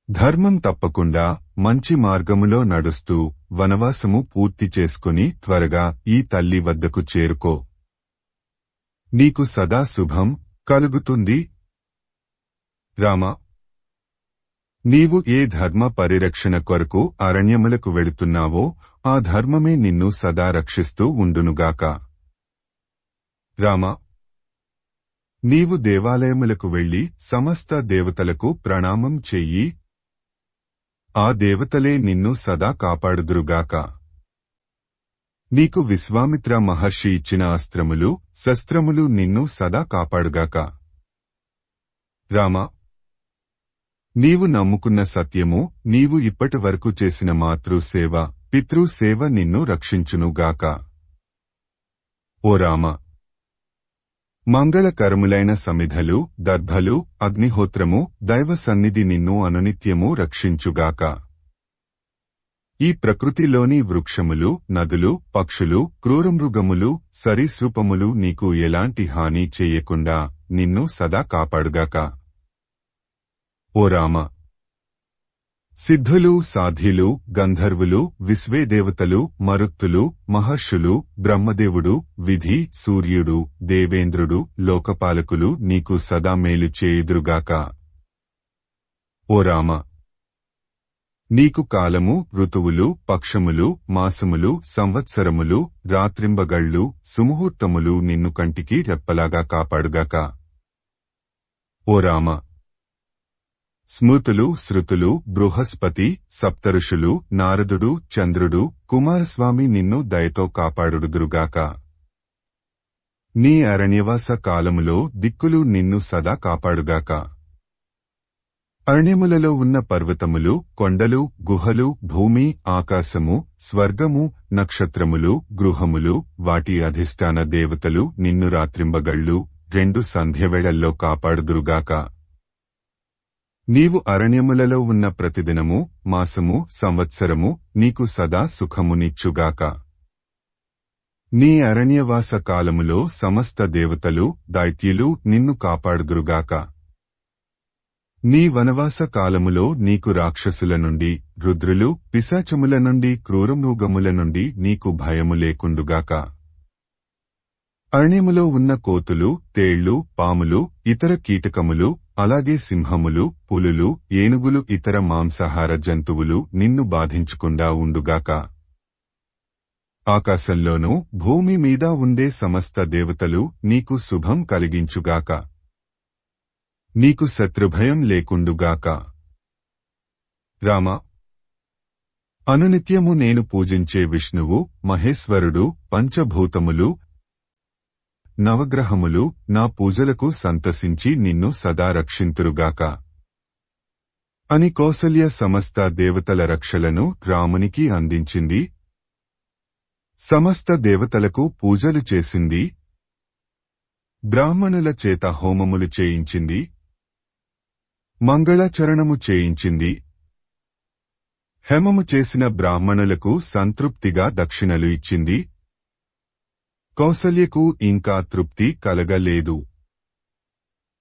ధర్మం తప్పకుండా మంచి మార్గములో నడుస్తూ వనవాసము పూర్తి చేసుకుని త్వరగా ఈ తల్లి వద్దకు చేరుకో. నీకు సదా శుభం కలుగుతుంది. రామా, నీవు ఏ ధర్మ పరిరక్షణ కొరకు అరణ్యములకు వెళుతున్నావో ఆ ధర్మమే నిన్ను సదా రక్షిస్తూ ఉండునుగాక. రామా, నీవు దేవాలయములకు వెళ్లి సమస్త దేవతలకు ప్రణామం చెయ్యి. ఆ దేవతలే నిన్ను సదా కాపాడుదురుగాక. నీకు విశ్వామిత్ర మహర్షి ఇచ్చిన అస్త్రములు శస్త్రములు నిన్ను సదా కాపాడుగాక. రామ, నీవు నమ్ముకున్న సత్యము, నీవు ఇప్పటి వరకు చేసిన మాతృసేవ పితృసేవ నిన్ను రక్షించునుగాక. ఓ రామ, మంగళకరములైన సమిధలు దర్భలు అగ్నిహోత్రము దైవ సన్నిధి నిన్ను అనునిత్యము రక్షించుగాక. ఈ ప్రకృతిలోని వృక్షములు నదులు పక్షులు క్రూరమృగములు సరీసృపములు నీకు ఎలాంటి హాని చేయకుండా నిన్ను సదా కాపాడుగాక. ఓ రామ, సిద్ధులు సాధ్యులు గంధర్వులు విశ్వేదేవతలు మరుత్తులు మహర్షులు బ్రహ్మదేవుడు విధి సూర్యుడు దేవేంద్రుడు లోకపాలకులు నీకు సదా మేలు చేయుదురుగాక. ఓ రామ, నీకు కాలము ఋతువులు పక్షములు మాసములు సంవత్సరములు రాత్రింబగళ్ళు సుముహూర్తములు నిన్ను కంటికి రెప్పలాగా కాపాడుగాక. ఓ రామ, స్మృతులు శృతులు బృహస్పతి సప్తఋషులు నారదుడు చంద్రుడు కుమారస్వామి నిన్ను దయతో కాపాడుదురుగాక. నీ అరణ్యవాస కాలములో దిక్కులు నిన్ను సదా కాపాడుగాక. అరణ్యములలో ఉన్న పర్వతములు కొండలు గుహలు భూమి ఆకాశము స్వర్గము నక్షత్రములు గృహములు వాటి అధిష్టాన దేవతలు నిన్ను రాత్రింబగళ్ళు 2 సంధ్యవేళల్లో కాపాడుదురుగాక. నీవు అరణ్యములలో ఉన్న ప్రతిదినము మాసము సంవత్సరము నీకు సదా సుఖమునిచ్చుగాక. నీ అరణ్యవాస కాలములో సమస్త దేవతలు దైత్యులు నిన్ను కాపాడుదురుగాక. నీ వనవాస కాలములో నీకు రాక్షసుల నుండి రుద్రులు పిశాచముల నుండి క్రూరమృగముల నుండి నీకు భయము లేకుండుగాక. అరణ్యములో ఉన్న కోతులు తేళ్లు పాములు ఇతర కీటకములు అలాగే సింహములు పులులు ఏనుగులు ఇతర మాంసాహార జంతువులు నిన్ను బాధించకుండా ఉండుగాక. ఆకాశంలోనూ భూమి మీద ఉండే సమస్త దేవతలు నీకు శుభం కలిగించుగాక. నీకు శత్రుభయం లేకుండుగాక. రామ, అనునిత్యము నేను పూజించే విష్ణువు మహేశ్వరుడు పంచభూతములు నవగ్రహములు నా పూజలకు సంతసించి నిన్ను సదా రక్షింతురుగాక అని కౌసల్య సమస్త దేవతల రక్షలను రామునికి అందించింది. సమస్త దేవతలకు పూజలు చేసింది. బ్రాహ్మణుల చేత హోమములు చేయించింది. మంగళాచరణము చేయించింది. హేమము చేసిన బ్రాహ్మణులకు సంతృప్తిగా దక్షిణలు ఇచ్చింది. కౌసల్యకు ఇంకా తృప్తి కలగలేదు.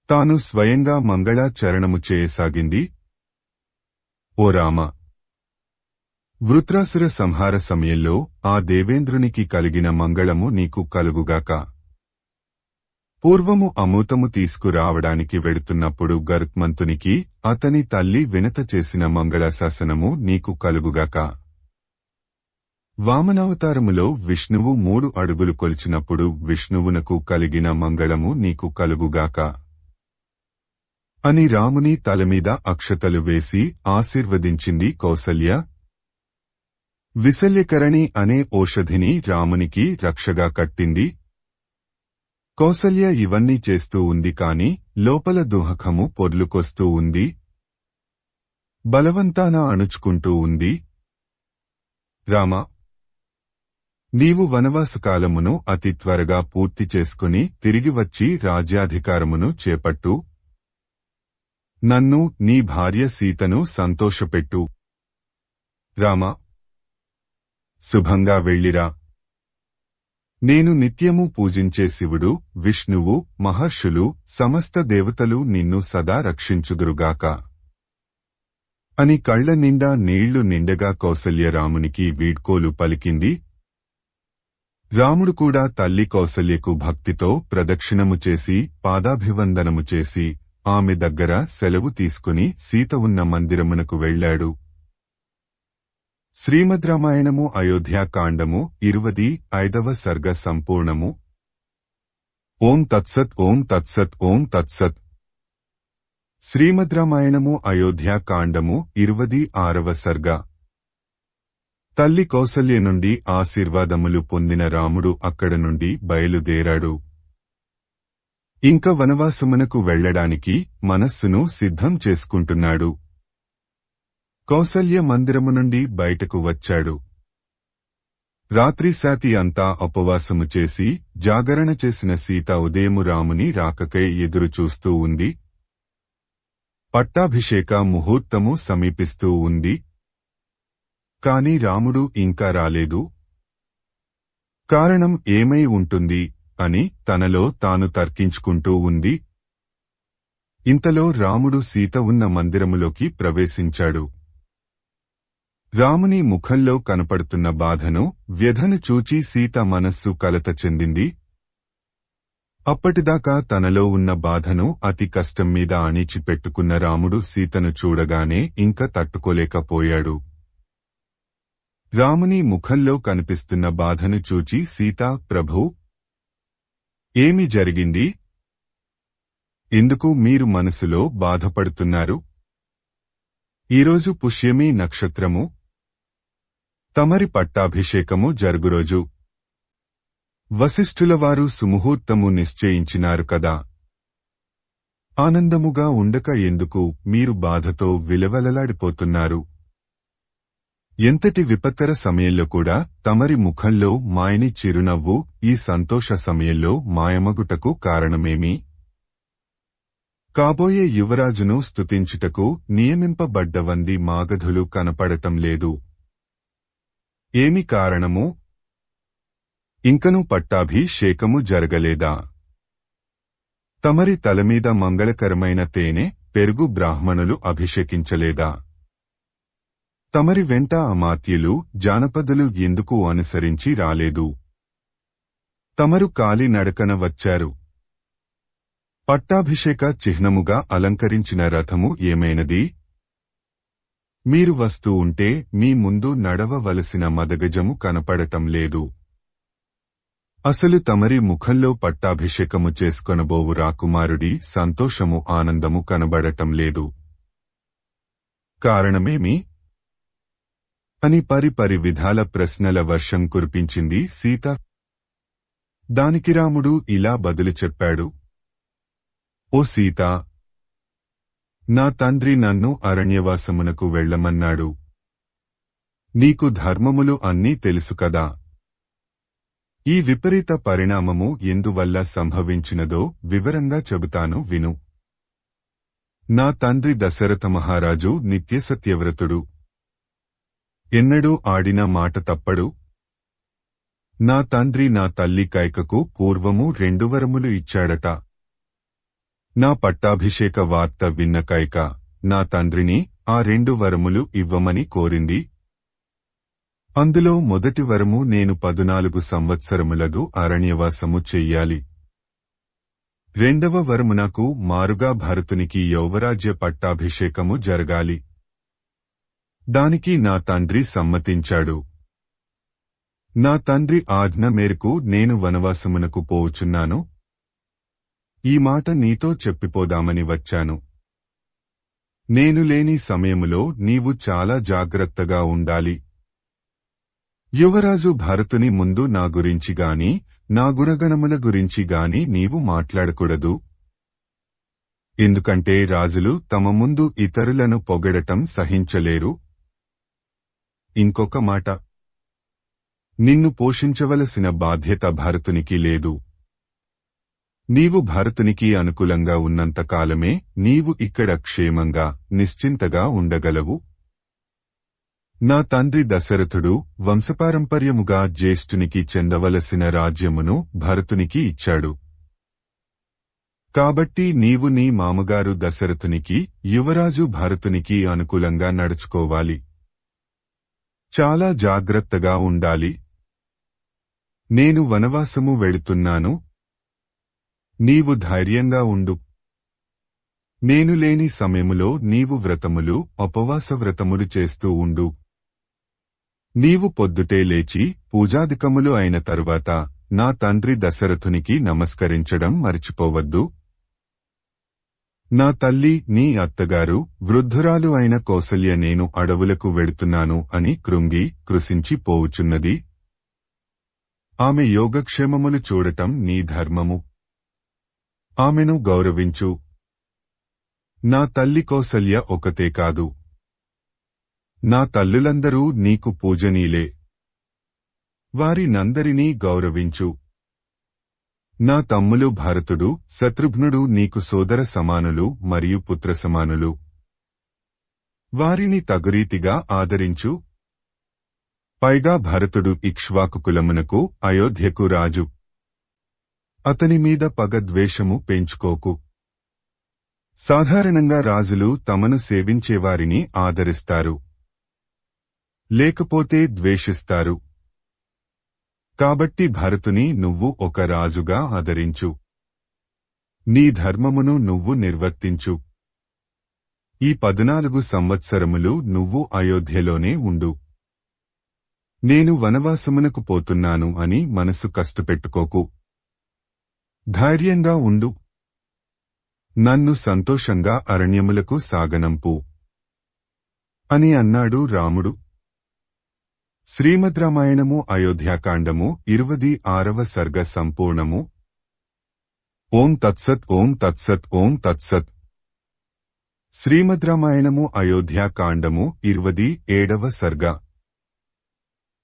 తాను స్వయంగా మంగళాచరణము చేయసాగింది. ఓ రామ, వృత్రాసుర సంహార సమయంలో ఆ దేవేంద్రునికి కలిగిన మంగళము నీకు కలుగుగాక. పూర్వము అమూతము తీసుకురావడానికి వెడుతున్నప్పుడు గరుత్మంతునికి అతని తల్లి వినత చేసిన మంగళాశాసనము నీకు కలుగుగాక. వామనావతారములో విష్ణువు 3 అడుగులు కొలిచినప్పుడు విష్ణువునకు కలిగిన మంగళము నీకు కలుగుగాక అని రాముని తలమీద అక్షతలు వేసి ఆశీర్వదించింది కౌసల్య. విశల్యకరణి అనే ఓషధిని రామునికి రక్షగా కట్టింది. కౌసల్య ఇవన్నీ చేస్తూ ఉంది కాని లోపల దుహకము పొర్లుకొస్తూ ఉంది. బలవంతాన అణుచుకుంటూ ఉంది. రామ, నీవు వనవాసకాలమును అతి త్వరగా పూర్తి చేసుకుని తిరిగి వచ్చి రాజ్యాధికారమును చేపట్టు. నన్ను నీ భార్య సీతను సంతోషపెట్టు. రామ, శుభంగా వెళ్ళిరా. నేను నిత్యము పూజించే శివుడు విష్ణువు మహర్షులు సమస్త దేవతలు నిన్ను సదా రక్షించుదురుగాక అని కళ్ల నిండా నీళ్లు నిండగా కౌసల్య రామునికి వీడ్కోలు పలికింది. రాముడు కూడా తల్లి కౌసల్యకు భక్తితో ప్రదక్షిణము చేసి పాదాభివందనము చేసి ఆమె దగ్గర సెలవు తీసుకుని సీత ఉన్న మందిరమునకు వెళ్లాడు. శ్రీమద్ రామాయణము అయోధ్యాకాండము 25వ సర్గ సంపూర్ణము. ఓం తత్సత్ ఓం తత్సత్ ఓం తత్సత్. శ్రీమద్ రామాయణము అయోధ్యా కాండము 26వ సర్గ. తల్లి కౌసల్య నుండి ఆశీర్వాదములు పొందిన రాముడు అక్కడ నుండి బయలుదేరాడు. ఇంక వనవాసమునకు వెళ్లడానికి మనస్సును సిద్ధం చేసుకుంటున్నాడు. కౌసల్య మందిరము నుండి బయటకు వచ్చాడు. రాత్రి శాతి అంతా ఉపవాసము చేసి జాగరణ చేసిన సీత ఉదయము రాముని రాకకై ఎదురుచూస్తూ ఉంది. పట్టాభిషేక ముహూర్తము సమీపిస్తూ ఉంది. కాని రాముడు ఇంకా రాలేదు. కారణం ఏమై ఉంటుంది అని తనలో తాను తర్కించుకుంటూ ఉంది. ఇంతలో రాముడు సీత ఉన్న మందిరములోకి ప్రవేశించాడు. రాముని ముఖంలో కనపడుతున్న బాధను, వ్యధను చూచి సీత మనస్సు కలత చెందింది. అప్పటిదాకా తనలో ఉన్న బాధను అతి కష్టం మీద అణిచిపెట్టుకున్న రాముడు సీతను చూడగానే ఇంక తట్టుకోలేకపోయాడు. రాముని ముఖంలో కనిపిస్తున్న బాధను చూచి సీత, ప్రభూ, ఏమి జరిగింది? ఎందుకు మీరు మనసులో బాధపడుతున్నారు? ఈరోజు పుష్యమి నక్షత్రము, తమరి పట్టాభిషేకము జరుగురోజు. వశిష్ఠులవారు సుముహూర్తము నిశ్చయించినారు కదా. ఆనందముగా ఉండక ఎందుకు మీరు బాధతో విలవలలాడిపోతున్నారు? ఎంతటి విపత్కర సమయంలో కూడా తమరి ముఖంలో మాయని చిరునవ్వు ఈ సంతోష సమయంలో మాయమగుటకు కారణమేమి? కాబోయే యువరాజును స్తుతించుటకు నియమింపబడ్డవంది మాగధులు కనపడటం లేదు. ఏమి కారణము? ఇంకనూ పట్టాభిషేకము జరగలేదా? తమరి తలమీద మంగళకరమైన తేనె, పెరుగు బ్రాహ్మణులు అభిషేకించలేదా? తమరి వెంట అమాత్యులు, జానపదులు ఎందుకు అనుసరించి రాలేదు? తమరు కాలి నడకన వచ్చారు. పట్టాభిషేక చిహ్నముగా అలంకరించిన రథము ఏమైనది? మీరు వస్తూ ఉంటే మీ ముందు నడవవలసిన మదగజము కనపడటం లేదు. అసలు తమరి ముఖంలో పట్టాభిషేకము చేసుకొనబోవు రాకుమారుడి సంతోషము, ఆనందము కనబడటం లేదు. కారణమేమి? అని పరి విధాల ప్రశ్నల వర్షం కురిపించింది సీత. దానికి రాముడు ఇలా బదులు చెప్పాడు. ఓ సీతా, నా తండ్రి నన్ను అరణ్యవాసమునకు వెళ్లమన్నాడు. నీకు ధర్మములు అన్నీ తెలుసు కదా. ఈ విపరీత పరిణామము ఎందువల్ల సంభవించినదో వివరంగా చెబుతాను విను. నా తండ్రి దశరథ మహారాజు నిత్యసత్యవ్రతుడు. ఎన్నడూ ఆడిన మాట తప్పడు. నా తండ్రి నా తల్లి కైకకు పూర్వము 2 వరములు ఇచ్చాడట. నా పట్టాభిషేక వార్త విన్న కైక నా తండ్రిని ఆ 2 వరములు ఇవ్వమని కోరింది. అందులో మొదటి వరము నేను 14 సంవత్సరములగు అరణ్యవాసము చెయ్యాలి. రెండవ వరము నాకు మారుగా భరతునికి యౌవరాజ్య పట్టాభిషేకము జరగాలి. దానికి నా తండ్రి సమ్మతించాడు. నా తండ్రి ఆజ్ఞ మేరకు నేను వనవాసమునకు పోవుచున్నాను. ఈ మాట నీతో చెప్పిపోదామని వచ్చాను. నేను లేని సమయములో నీవు చాలా జాగ్రత్తగా ఉండాలి. యువరాజు భరతుని ముందు నా గురించి గాని, నా గుణగణముల గురించి గాని నీవు మాట్లాడకూడదు. ఎందుకంటే రాజులు తమ ముందు ఇతరులను పొగడటం సహించలేరు. ఇంకొక మాట, నిన్ను పోషించవలసిన బాధ్యత భరతునికి లేదు. నీవు భరతునికి అనుకూలంగా ఉన్నంతకాలమే నీవు ఇక్కడ క్షేమంగా, నిశ్చింతగా ఉండగలవు. నా తండ్రి దశరథుడు వంశపారంపర్యముగా జ్యేష్ఠునికి చెందవలసిన రాజ్యమును భరతునికి ఇచ్చాడు. కాబట్టి నీవు నీ మామగారు దశరథునికి, యువరాజు భరతునికి అనుకూలంగా నడుచుకోవాలి. చాలా జాగ్రత్తగా ఉండాలి. నేను వనవాసము వెళుతున్నాను. నీవు ధైర్యంగా ఉండు. నేను లేని సమయములో నీవు వ్రతములు, ఉపవాస వ్రతములు చేస్తూ ఉండు. నీవు పొద్దుటే లేచి పూజాదికములు అయిన తరువాత నా తండ్రి దశరథునికి నమస్కరించడం మర్చిపోవద్దు. నా తల్లి నీ అత్తగారు వృద్ధురాలు అయిన కౌసల్య నేను అడవులకు వెడుతున్నాను అని కృంగి కృశించి పోవుచున్నది. ఆమె యోగక్షేమములు చూడటం నీ ధర్మము. ఆమెను గౌరవించు. నా తల్లి కౌసల్య ఒకతే కాదు, నా తల్లులందరూ నీకు పూజనీలే. వారినందరినీ గౌరవించు. నా తమ్ములు భరతుడు శత్రుఘ్నుడు నీకు సోదర సమానులు మరియు పుత్ర సమానులు. వారిని తగురీతిగా ఆదరించు. పైగా భరతుడు ఇక్ష్వాకు కులమునకు అయోధ్యకు రాజు. అతని మీద పగ ద్వేషము పెంచుకోకు. సాధారణంగా రాజులు తమను సేవించేవారిని ఆదరిస్తారు, లేకపోతే ద్వేషిస్తారు. కాబట్టి భరతుని నువ్వు ఒక రాజుగా ఆదరించు. నీ ధర్మమును నువ్వు నిర్వర్తించు. ఈ 14 సంవత్సరములు నువ్వు అయోధ్యలోనే ఉండు. నేను వనవాసమునకు పోతున్నాను అని మనసు కష్టపెట్టుకోకు. ధైర్యంగా ఉండు. నన్ను సంతోషంగా అరణ్యములకు సాగనంపు అని అన్నాడు రాముడు. శ్రీమద్ రామాయణము అయోధ్యాకాండము 26వ సర్గ సంపూర్ణము. ఓం తత్సత్ ఓం తత్సత్ ఓం తత్సత్. శ్రీమద్ రామాయణము అయోధ్యాకాండము 27వ సర్గ.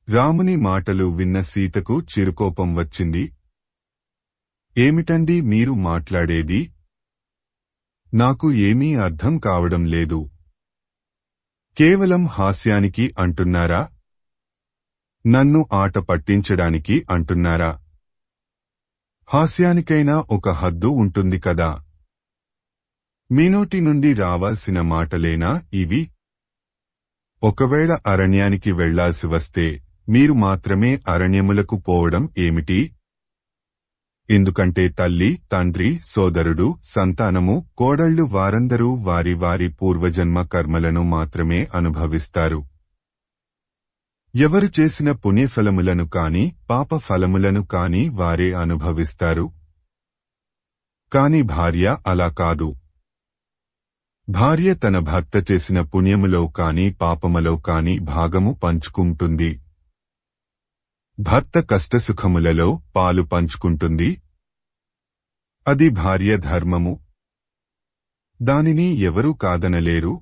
రాముని మాటలు విన్న సీతకు చిరుకోపం వచ్చింది. ఏమిటండి మీరు మాట్లాడేది? నాకు ఏమీ అర్థం కావడం లేదు. కేవలం హాస్యానికి అంటున్నారా? నన్ను ఆట పట్టించడానికి అంటున్నారా? హాస్యానికైనా ఒక హద్దు ఉంటుంది కదా. మీ నోటి నుండి రావాల్సిన మాటలేనా ఇవి? ఒకవేళ అరణ్యానికి వెళ్లాల్సి వస్తే మీరు మాత్రమే అరణ్యములకు పోవడం ఏమిటి? ఎందుకంటే తల్లి, తండ్రి, సోదరుడు, సంతానము, కోడళ్లు వారందరూ వారి వారి పూర్వజన్మ కర్మలను మాత్రమే అనుభవిస్తారు. ఎవరు చేసిన పుణ్యఫలములను కాని పాప ఫలములను కాని వారే అనుభవిస్తారు. కాని భార్య అలా కాదు. భార్య తన భర్త చేసిన పుణ్యములో కాని పాపములో కాని భాగము పంచుకుంటుంది. భర్త కష్టసుఖములలో పాలు పంచుకుంటుంది. అది భార్య ధర్మము. దానిని ఎవరూ కాదనలేరు.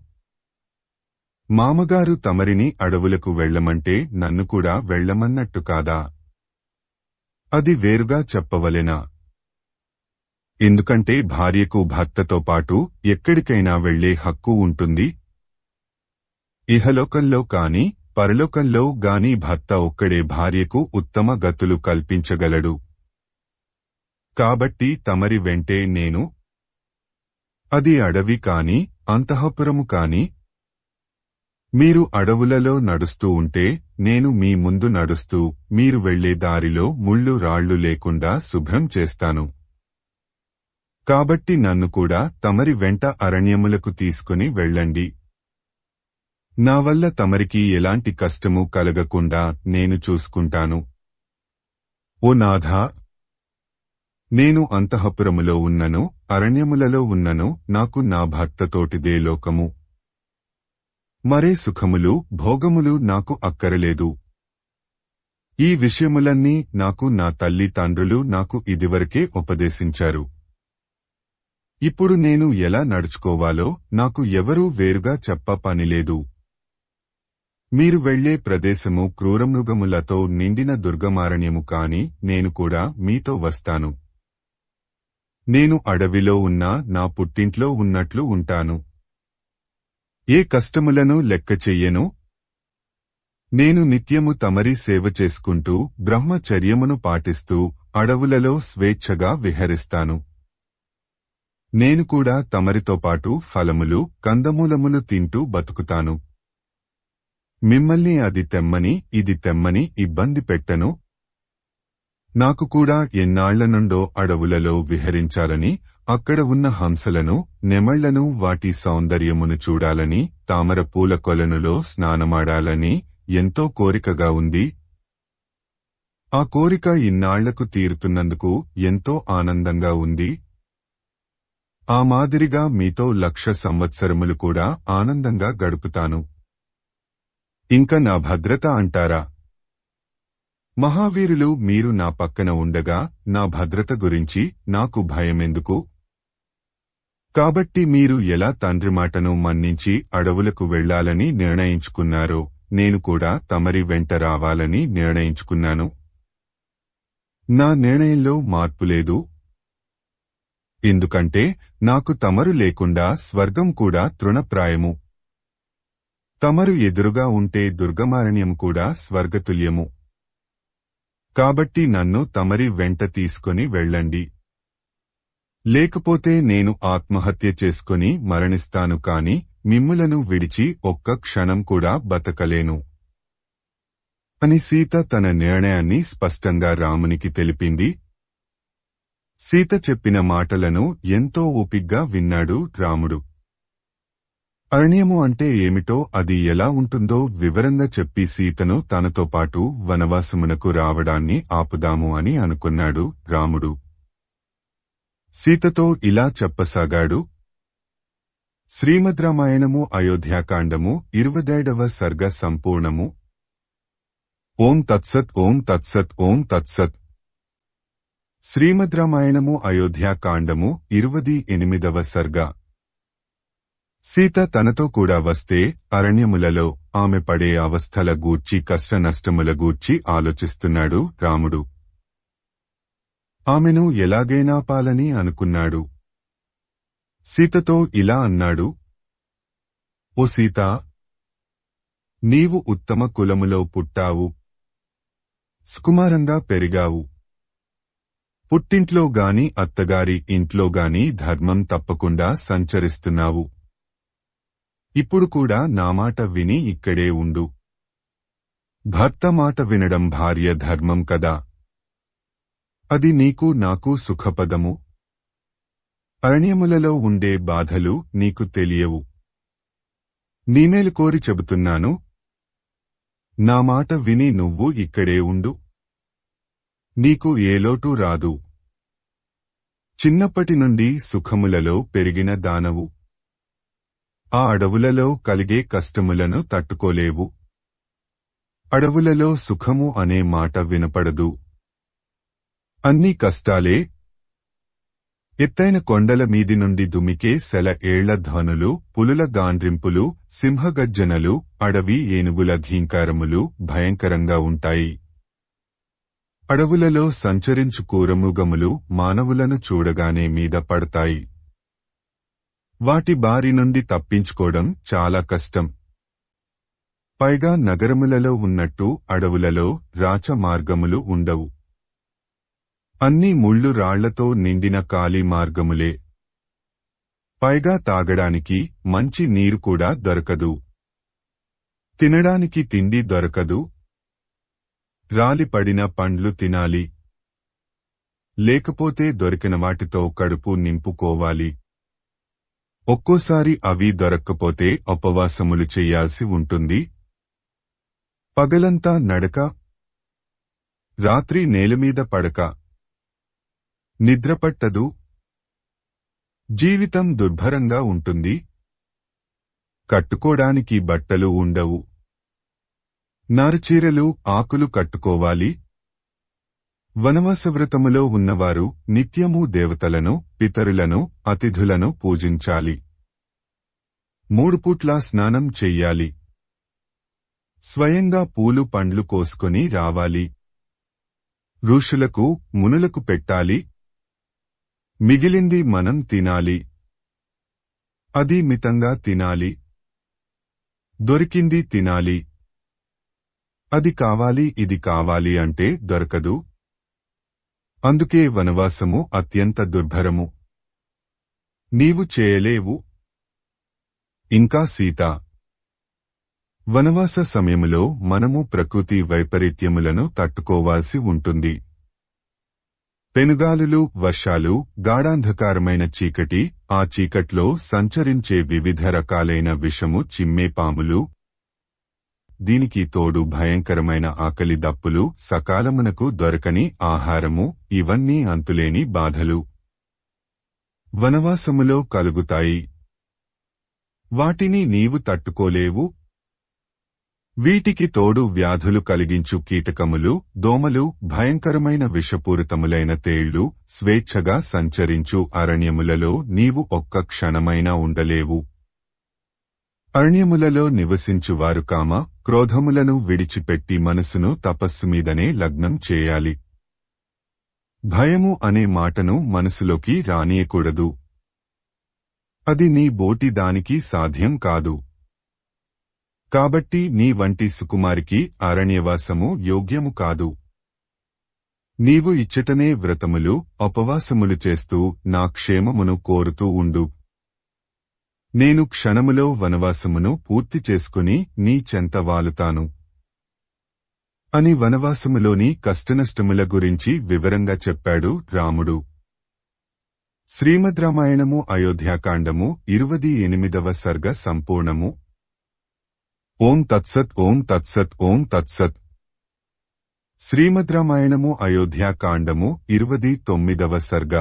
మామగారు తమరిని అడవులకు వెళ్లమంటే నన్ను కూడా వెళ్లమన్నట్టు కాదా? అది వేరుగా చెప్పవలెనా? ఎందుకంటే భార్యకు భర్తతో పాటు ఎక్కడికైనా వెళ్లే హక్కు ఉంటుంది. ఇహలోకంలో కాని పరలోకంలో గాని భర్త ఒక్కడే భార్యకు ఉత్తమ గతులు కల్పించగలడు. కాబట్టి తమరి వెంటే నేను. అది అడవి కాని అంతఃపురము కాని. మీరు అడవులలో నడుస్తూ ఉంటే నేను మీ ముందు నడుస్తూ మీరు వెళ్లే దారిలో ముళ్ళు రాళ్లు లేకుండా శుభ్రం చేస్తాను. కాబట్టి నన్ను కూడా తమరి వెంట అరణ్యములకు తీసుకుని వెళ్ళండి. నా వల్ల తమరికి ఎలాంటి కష్టము కలగకుండా నేను చూసుకుంటాను. ఓ నాథా, నేను అంతఃపురములో ఉన్నను, అరణ్యములలో ఉన్నను, నాకు నా భర్తతోటిదే లోకము. మరే సుఖములు భోగములు నాకు అక్కరలేదు. ఈ విషయములన్నీ నాకు నా తల్లి తండ్రులు నాకు ఇదివరకే ఉపదేశించారు. ఇప్పుడు నేను ఎలా నడుచుకోవాలో నాకు ఎవరూ వేరుగా చెప్ప పనిలేదు. మీరు వెళ్లే ప్రదేశము క్రూరమృగములతో నిండిన దుర్గమారణ్యము కాని నేను కూడా మీతో వస్తాను. నేను అడవిలో ఉన్నా నా పుట్టింట్లో ఉన్నట్లు ఉంటాను. ఏ కష్టములను లెక్క చెయ్యను. నేను నిత్యము తమరి సేవ చేసుకుంటూ బ్రహ్మచర్యమును పాటిస్తూ అడవులలో స్వేచ్ఛగా విహరిస్తాను. నేను కూడా తమరితో పాటు ఫలములు, కందమూలములు తింటూ బతుకుతాను. మిమ్మల్ని అది తెమ్మని ఇది తెమ్మని ఇబ్బంది పెట్టను. నాకు కూడా ఎన్నాళ్ల నుండో అడవులలో విహరించాలని, అక్కడ ఉన్న హంసలను, నెమళ్లను, వాటి సౌందర్యమును చూడాలని, తామర పూల కొలనులో స్నానమాడాలని ఎంతో కోరికగా ఉంది. ఆ కోరిక ఇన్నాళ్లకు తీరుతున్నందుకు ఎంతో ఆనందంగా ఉంది. ఆ మాదిరిగా మీతో 1,00,000 సంవత్సరములు కూడా ఆనందంగా గడుపుతాను. ఇంక నా భద్రత అంటారా? మహావీరులు మీరు నా పక్కన ఉండగా నా భద్రత గురించి నాకు భయమెందుకు? కాబట్టి మీరు ఎలా తండ్రి మాటను మన్నించి అడవులకు వెళ్లాలని నిర్ణయించుకున్నారో నేను కూడా తమరి వెంట రావాలని నిర్ణయించుకున్నాను. నా నిర్ణయంలో మార్పులేదు. ఎందుకంటే నాకు తమరు లేకుండా స్వర్గం కూడా తృణప్రాయము. తమరు ఎదురుగా ఉంటే దుర్గమారణ్యం కూడా స్వర్గతుల్యము. కాబట్టి నన్ను తమరి వెంట తీసుకొని వెళ్ళండి. లేకపోతే నేను ఆత్మహత్య చేసుకొని మరణిస్తాను కాని మిమ్ములను విడిచి ఒక్క క్షణం కూడా బతకలేను అని సీత తన నిర్ణయాన్ని స్పష్టంగా రామునికి తెలిపింది. సీత చెప్పిన మాటలను ఎంతో ఓపిగ్గా విన్నాడు రాముడు. అరణ్యము అంటే ఏమిటో, అది ఎలా ఉంటుందో వివరంగా చెప్పి సీతను తనతో పాటు వనవాసమునకు రావడాన్ని ఆపుదాము అని అనుకున్నాడు రాముడు. సీతతో ఇలా చెప్పసాగాడు. శ్రీమద్ రామాయణము అయోధ్యాకాండము 27వ సర్గ సంపూర్ణము. ఓం తత్సత్ ఓం తత్సత్ ఓం తత్సత్. శ్రీమద్ రామాయణము అయోధ్యాకాండము 28వ సర్గ. సీత తనతో కూడా వస్తే అరణ్యములలో ఆమె పడే అవస్థల గూర్చి కష్టనష్టముల గూర్చి ఆలోచిస్తున్నాడు రాముడు. ఆమెను ఎలాగైనా పాలని అనుకున్నాడు. సీతతో ఇలా అన్నాడు. ఓ సీత, నీవు ఉత్తమ కులములో పుట్టావు. సుకుమారంగా పెరిగావు. పుట్టింట్లో గాని అత్తగారి ఇంట్లో గాని ధర్మం తప్పకుండా సంచరిస్తున్నావు. ఇప్పుడు కూడా నా మాట విని ఇక్కడే ఉండు. భర్త మాట వినడం భార్య ధర్మం కదా. అది నీకు నాకు సుఖపదము. అరణ్యములలో ఉండే బాధలు నీకు తెలియవు. నీమేలు కోరి చెబుతున్నాను. నా మాట విని నువ్వు ఇక్కడే ఉండు. నీకు ఏ లోటు రాదు. చిన్నప్పటి నుండి సుఖములలో పెరిగిన దానవు. ఆ అడవులలో కలిగే కష్టములను తట్టుకోలేవు. అడవులలో సుఖము అనే మాట వినపడదు. అన్నీ కష్టాలే. ఎత్తైన కొండల మీది నుండి దుమికే సెల ఏళ్ల ధ్వనులు, పులుల గాండ్రింపులు, సింహగర్జనలు, అడవి ఏనుగుల ఘీంకారములు భయంకరంగా ఉంటాయి. అడవులలో సంచరించు క్రూరమృగములు మానవులను చూడగానే మీద పడతాయి. వాటి బారి నుండి తప్పించుకోవడం చాలా కష్టం. పైగా నగరములలో ఉన్నట్టు అడవులలో రాచ మార్గములు ఉండవు. అన్నీ ముళ్ళు రాళ్లతో నిండిన ఖాళీ మార్గములే. పైగా తాగడానికి మంచి నీరు కూడా దొరకదు. తినడానికి తిండి దొరకదు. రాలిపడిన పండ్లు తినాలి. లేకపోతే దొరికిన వాటితో కడుపు నింపుకోవాలి. ఒక్కోసారి అవి దొరక్కపోతే ఉపవాసములు చెయ్యాల్సి ఉంటుంది. పగలంతా నడక, రాత్రి నేలమీద పడక. నిద్రపట్టదు. జీవితం దుర్భరంగా ఉంటుంది. కట్టుకోడానికి బట్టలు ఉండవు. నారుచీరలు, ఆకులు కట్టుకోవాలి. వనవాసవ్రతములో ఉన్నవారు నిత్యము దేవతలను, పితరులను, అతిథులను పూజించాలి. 3 పూట్లా స్నానం చెయ్యాలి. స్వయంగా పూలు పండ్లు కోసుకొని రావాలి. ఋషులకు, మునులకు పెట్టాలి. మిగిలింది మనం తినాలి. అది మితంగా తినాలి. దొరికింది తినాలి. అది కావాలి ఇది కావాలి అంటే దొరకదు. అందుకే వనవాసము అత్యంత దుర్భరము. నీవు చేయలేవు. ఇంకా సీత, వనవాస సమయములో మనము ప్రకృతి వైపరీత్యములను తట్టుకోవాల్సి ఉంటుంది. పెనుగాలులు, వర్షాలు, గాఢాంధకారమైన చీకటి, ఆ చీకట్లో సంచరించే వివిధ రకాలైన విషము చిమ్మే పాములు, దీనికి తోడు భయంకరమైన ఆకలి దప్పులు, సకాలమునకు దొరకని ఆహారము, ఇవన్నీ అంతులేని బాధలు. వనవాసములో కలుగుతాయి. వాటిని నీవు తట్టుకోలేవు. వీటికి తోడు వ్యాధులు కలిగించు కీటకములు, దోమలు, భయంకరమైన విషపూరితములైన తేళ్లు, స్వేచ్ఛగా సంచరించు అరణ్యములలో నీవు ఒక్క క్షణమైనా ఉండలేవు. అరణ్యములలో నివసించువారు కామ, క్రోధములను విడిచిపెట్టి మనసును తపస్సుమీదనే లగ్నం చేయాలి. భయము అనే మాటను మనసులోకి రానియకూడదు. అది నీ బోటి దానికి సాధ్యం కాదు. కాబట్టి నీ వంటి సుకుమారికి అరణ్యవాసము యోగ్యము కాదు. నీవు ఇచ్చటనే వ్రతములు, ఉపవాసములు చేస్తూ నా క్షేమమును కోరుతూ ఉండు. నేను క్షణములో వనవాసమును పూర్తి చేసుకుని నీ చెంత వాలుతాను అని వనవాసములోని కష్టనష్టముల గురించి వివరంగా చెప్పాడు రాముడు. శ్రీమద్ రామాయణము అయోధ్యాకాండము 28వ సర్గ సంపూర్ణము. ఓం తత్సత్ ఓం తత్సత్ ఓం తత్సత్. శ్రీమద్ రామాయణము అయోధ్యాకాండము 29వ సర్గ.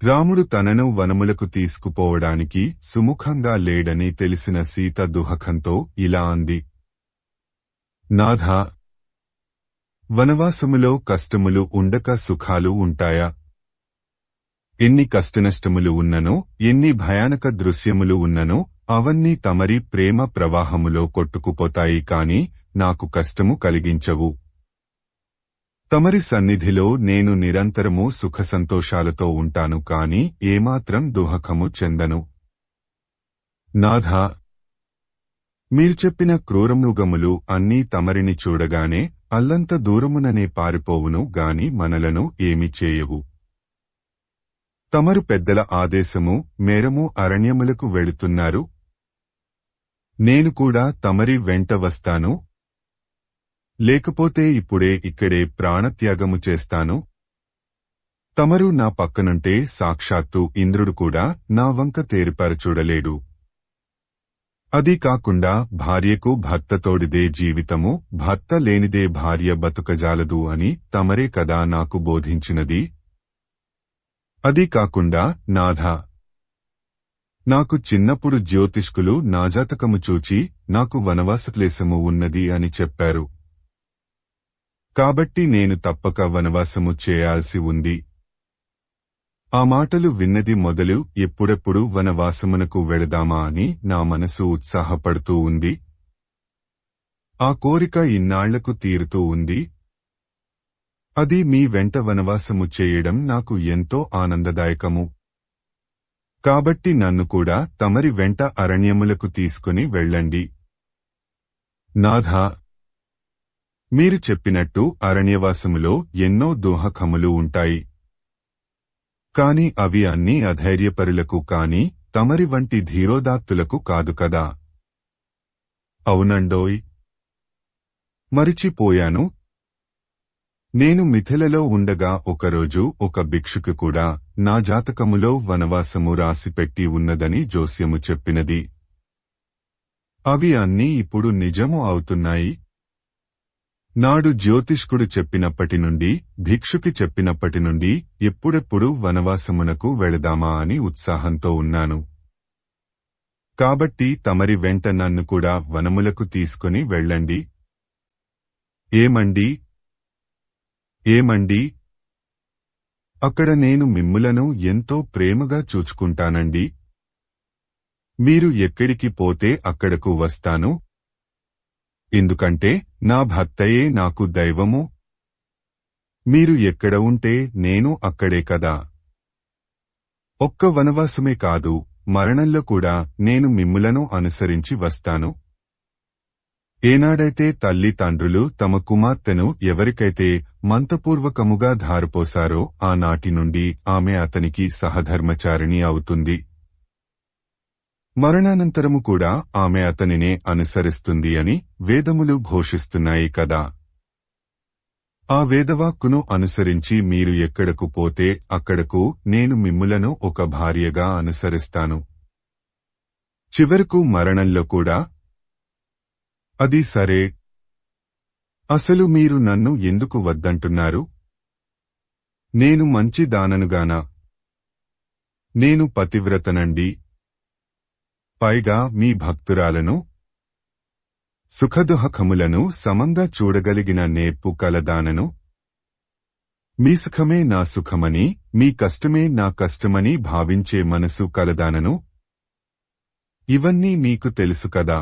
రాముడు తనను వనములకు తీసుకుపోవడానికి సుముఖంగా లేడని తెలిసిన సీత దుహకంతో ఇలా అంది. నాథా, వనవాసములో కష్టములు ఉండక సుఖాలు ఉంటాయా? ఎన్ని కష్టనష్టములు ఉన్ననో, ఎన్ని భయానక దృశ్యములు ఉన్ననో అవన్నీ తమరి ప్రేమ ప్రవాహములో కొట్టుకుపోతాయి కాని నాకు కష్టము కలిగించవు. తమరి సన్నిధిలో నేను నిరంతరము సుఖసంతోషాలతో ఉంటాను కాని ఏమాత్రం దుహకము చెందను. నాథా, మీరు చెప్పిన క్రూరమృగములు అన్నీ తమరిని చూడగానే అల్లంత దూరముననే పారిపోవును గాని మనలను ఏమి చేయవు. తమరు పెద్దల ఆదేశము మేరము అరణ్యములకు వెళుతున్నారు. నేను కూడా తమరి వెంట వస్తాను. లేకపోతే ఇప్పుడే ఇక్కడే ప్రాణత్యాగము చేస్తాను. తమరు నా పక్కనుంటే సాక్షాత్తు ఇంద్రుడు కూడా నా వంక తేరిపారచూడలేడు. అదీ కాకుండా భార్యకు భర్తతోడిదే జీవితము, భర్త లేనిదే భార్య బతుకజాలదు అని తమరే కదా నాకు బోధించినది. అదీ కాకుండా నాథా, నాకు చిన్నప్పుడు జ్యోతిష్కులు నా జాతకము చూచి నాకు వనవాసక్లేశము ఉన్నది అని చెప్పారు. కాబట్టి నేను తప్పక వనవాసము చేయాల్సి ఉంది. ఆ మాటలు విన్నది మొదలు ఎప్పుడెప్పుడు వనవాసమునకు వెళదామా అని నా మనసు ఉత్సాహపడుతూ ఉంది. ఆ కోరిక ఇన్నాళ్లకు తీరుతూ ఉంది. అది మీ వెంట వనవాసము చేయడం నాకు ఎంతో ఆనందదాయకము. కాబట్టి నన్ను కూడా తమరి వెంట అరణ్యములకు తీసుకుని వెళ్ళండి. నాథా, మీరు చెప్పినట్టు అరణ్యవాసములో ఎన్నో దోహకములు ఉంటాయి. కాని అవి అన్నీ అధైర్యపరులకు కాని తమరి వంటి ధీరోదాత్తులకు కాదు కదా. అవునండోయ్, మరిచిపోయాను. నేను మిథిలలో ఉండగా ఒకరోజు ఒక భిక్షుకు కూడా నా జాతకములో వనవాసము రాసిపెట్టి ఉన్నదని జోస్యము చెప్పినది. అవి అన్నీ ఇప్పుడు నిజము అవుతున్నాయి. నాడు జ్యోతిష్కుడు చెప్పినప్పటి నుండి, భిక్షుకి చెప్పినప్పటి నుండి ఎప్పుడెప్పుడు వనవాసమునకు వెళదామా అని ఉత్సాహంతో ఉన్నాను. కాబట్టి తమరి వెంట నన్ను కూడా వనములకు తీసుకుని వెళ్ళండి. ఏమండి ఏమండి, అక్కడ నేను మిమ్ములను ఎంతో ప్రేమగా చూచుకుంటానండి. మీరు ఎక్కడికి పోతే అక్కడకు వస్తాను. ఎందుకంటే నా భర్తయే నాకు దైవము. మీరు ఎక్కడ ఉంటే నేను అక్కడే కదా. ఒక్క వనవాసమే కాదు, మరణంలో కూడా నేను మిమ్ములను అనుసరించి వస్తాను. ఏనాడైతే తల్లి తండ్రులు తమ కుమార్తెను ఎవరికైతే మంతపూర్వకముగా ధారపోసారో ఆనాటి నుండి ఆమె అతనికి సహధర్మచారిణి అవుతుంది. మరణానంతరము కూడా ఆమె అతనినే అనుసరిస్తుంది అని వేదములు ఘోషిస్తున్నాయి కదా. ఆ వేదవాక్కును అనుసరించి మీరు ఎక్కడకు పోతే అక్కడకు నేను మిమ్ములను ఒక భార్యగా అనుసరిస్తాను. చివరకు మరణంలో కూడా. అది సరే. అసలు మీరు నన్ను ఎందుకు వద్దంటున్నారు? నేను మంచి దాననుగానా? నేను పతివ్రతనండి. పైగా మీ భక్తురాలను. సుఖదుహకములను సమంగా చూడగలిగిన నేర్పు కలదానను. మీ సుఖమే నా సుఖమని, మీ కష్టమే నా కష్టమని భావించే మనసు కలదానను. ఇవన్నీ మీకు తెలుసు కదా.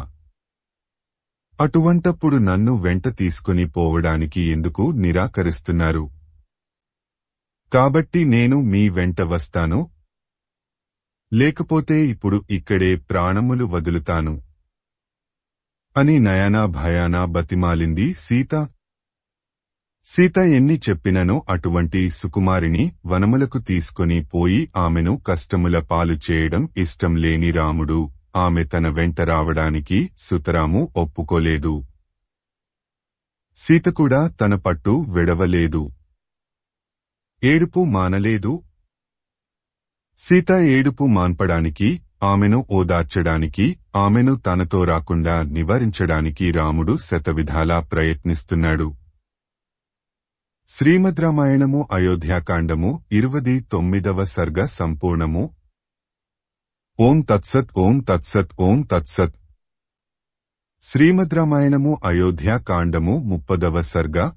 అటువంటప్పుడు నన్ను వెంట తీసుకుని పోవడానికి ఎందుకు నిరాకరిస్తున్నారు? కాబట్టి నేను మీ వెంట వస్తాను. లేకపోతే ఇప్పుడు ఇక్కడే ప్రాణములు వదులుతాను అని నయనా భయానా బతిమాలింది సీత. సీత ఎన్ని చెప్పిననో అటువంటి సుకుమారిని వనములకు తీసుకుని పోయి ఆమెను కష్టముల పాలు చేయడం ఇష్టం లేని రాముడు ఆమె తన వెంట రావడానికి సుతరాము ఒప్పుకోలేదు. సీత కూడా తన పట్టు విడవలేదు. ఏడుపు మానలేదు. సీత ఏడుపు మాన్పడానికి, ఆమెను ఓదార్చడానికి, ఆమెను తనతో రాకుండా నివారించడానికి రాముడు శతవిధాలా ప్రయత్నిస్తున్నాడు. శ్రీమద్ రామాయణము అయోధ్యాకాండము 29వ సర్గ సంపూర్ణము. ఓం తత్సత్ ఓం తత్సత్ ఓం తత్సత్. శ్రీమద్ రామాయణము అయోధ్యాకాండము 30వ సర్గ.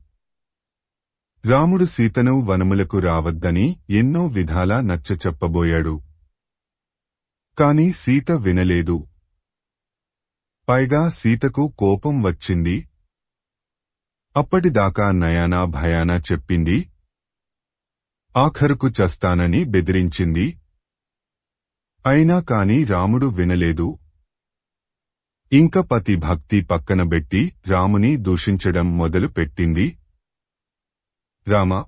రాముడు సీతను వనములకు రావద్దని ఎన్నో విధాలా నచ్చచెప్పబోయాడు. కాని సీత వినలేదు. పైగా సీతకు కోపం వచ్చింది. అప్పటిదాకా నయానా భయానా చెప్పింది. ఆఖరుకు చస్తానని బెదిరించింది. అయినా కాని రాముడు వినలేదు. ఇంక పతి భక్తి పక్కనబెట్టి రాముని దూషించడం మొదలు పెట్టింది. రామా,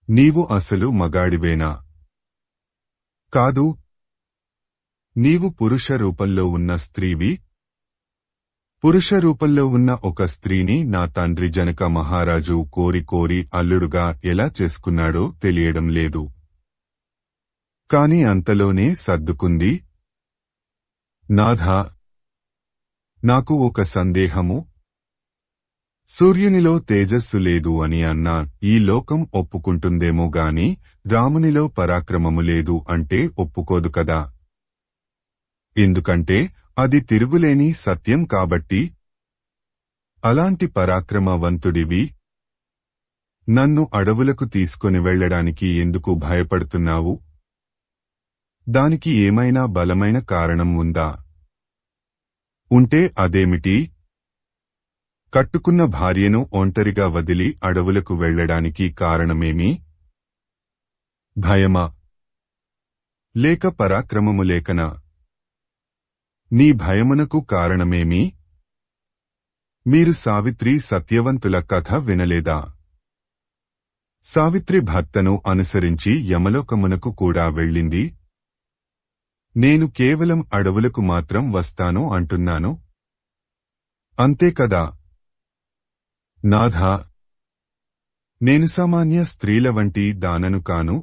నీవు అసలు మగాడివేనా? కాదు. నీవు పురుష రూపంలో ఉన్న స్త్రీవి. పురుష రూపంలో ఉన్న ఒక స్త్రీని నా తండ్రి జనక మహారాజు కోరి కోరి అల్లుడుగా ఎలా చేసుకున్నాడో తెలియడం లేదు. కాని అంతలోనే సర్దుకుంది. నాథా, నాకు ఒక సందేహము. సూర్యునిలో తేజస్సు లేదు అని అన్నా ఈ లోకం ఒప్పుకుంటుందేమో గాని రామునిలో పరాక్రమము లేదు అంటే ఒప్పుకోదు కదా. ఎందుకంటే అది తిరుగులేని సత్యం కాబట్టి. అలాంటి పరాక్రమవంతుడివి నన్ను అడవులకు తీసుకొని వెళ్లడానికి ఎందుకు భయపడుతున్నావు? దానికి ఏమైనా బలమైన కారణం ఉందా? ఉంటే అదేమిటి? కట్టుకున్న భార్యను ఒంటరిగా వదిలి అడవులకు వెళ్లడానికి కారణమేమి? భయమా? లేక పరాక్రమము లేకనా? నీ భయమునకు కారణమేమి? మీరు సావిత్రి సత్యవంతుల కథ వినలేదా? సావిత్రి భర్తను అనుసరించి యమలోకమునకు కూడా వెళ్ళింది. నేను కేవలం అడవులకు మాత్రం వస్తాను అంటున్నాను. అంతే కదా. నాథా, నేను సామాన్య స్త్రీల వంటి దానను కాను.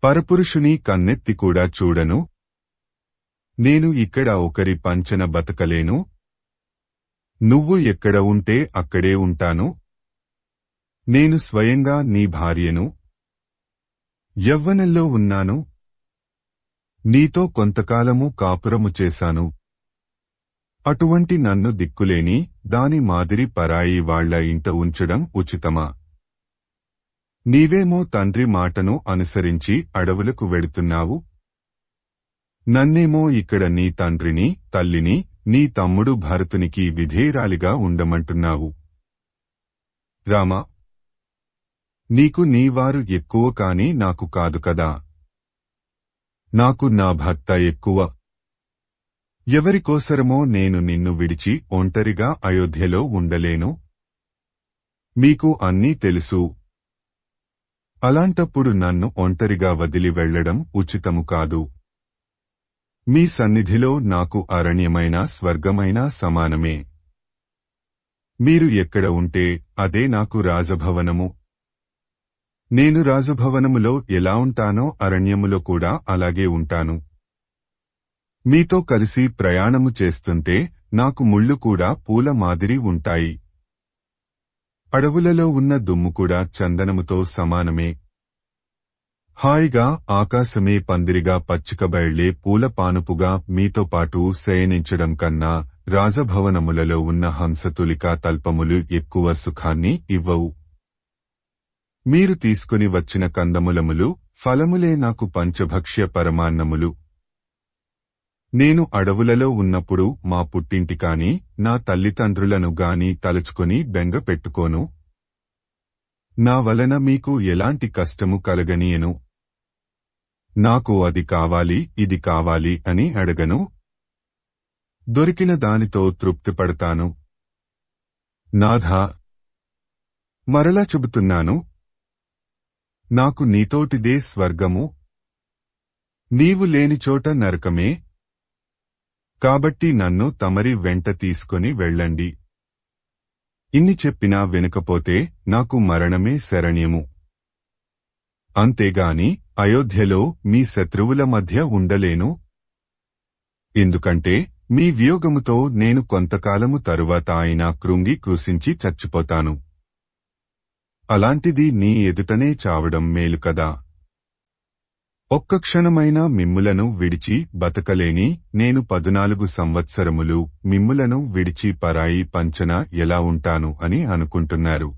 పరపురుషుని కన్నెత్తి కూడా చూడను. నేను ఇక్కడ ఒకరి పంచన బతకలేను. నువ్వు ఎక్కడ ఉంటే అక్కడే ఉంటాను. నేను స్వయంగా నీ భార్యను. యవ్వనంలో ఉన్నాను. నీతో కొంతకాలము కాపురము చేశాను. అటువంటి నన్ను దిక్కులేని దాని మాదిరి పరాయి వాళ్ల ఇంట ఉంచడం ఉచితమా? నీవేమో తండ్రి మాటను అనుసరించి అడవులకు వెడుతున్నావు. నన్నేమో ఇక్కడ నీ తండ్రిని, తల్లిని, నీ తమ్ముడు భరతునికి విధేయురాలిగా ఉండమంటున్నావు. రామా, నీకు నీవారు ఎక్కువ కాని నాకు కాదు కదా. నాకు నా భర్త ఎక్కువ. ఎవరికోసరమో నేను నిన్ను విడిచి ఒంటరిగా అయోధ్యలో ఉండలేను. మీకు అన్నీ తెలుసు. అలాంటప్పుడు నన్ను ఒంటరిగా వదిలి వెళ్లడం ఉచితము కాదు. మీ సన్నిధిలో నాకు అరణ్యమైన స్వర్గమైన సమానమే. మీరు ఎక్కడ ఉంటే అదే నాకు రాజభవనము. నేను రాజభవనములో ఎలా ఉంటానో అరణ్యములో కూడా అలాగే ఉంటాను. మీతో కలిసి ప్రయాణము చేస్తుంటే నాకు ముళ్ళు కూడా పూల మాదిరి ఉంటాయి. అడవులలో ఉన్న దుమ్ము కూడా చందనముతో సమానమే. హాయిగా ఆకాశమే పందిరిగా పచ్చికబయళ్లే పూల పానుపుగా మీతో పాటు శయనించడం కన్నా రాజభవనములలో ఉన్న హంసతులికా తల్పములు ఎక్కువ సుఖాన్ని ఇవ్వవు. మీరు తీసుకుని వచ్చిన కందములములు ఫలములే నాకు పంచభక్ష్య పరమాన్నములు. నేను అడవులలో ఉన్నప్పుడు మా పుట్టింటి కాని నా తల్లిదండ్రులను గాని తలుచుకుని బెంగ పెట్టుకోను. నా వలన మీకు ఎలాంటి కష్టము కలగనీయను. నాకు అది కావాలి ఇది కావాలి అని అడగను. దొరికిన దానితో తృప్తిపడతాను. నాథా, మరలా చెబుతున్నాను, నాకు నీతోటిదే స్వర్గము. నీవు లేనిచోట నరకమే. కాబట్టి నన్ను తమరి వెంట తీసుకొని వెళ్ళండి. ఇన్ని చెప్పినా వినకపోతే నాకు మరణమే శరణ్యము. అంతేగాని అయోధ్యలో మీ శత్రువుల మధ్య ఉండలేను. ఎందుకంటే మీ వియోగముతో నేను కొంతకాలము తరువాత ఆయన కృంగి కృశించి చచ్చిపోతాను. అలాంటిది నీ ఎదుటనే చావడం మేలు కదా. ఒక్క క్షణమైనా మిమ్ములను విడిచి బతకలేని నేను 14 సంవత్సరములు మిమ్ములను విడిచి పరాయి పంచన ఎలా ఉంటాను అని అనుకుంటున్నారు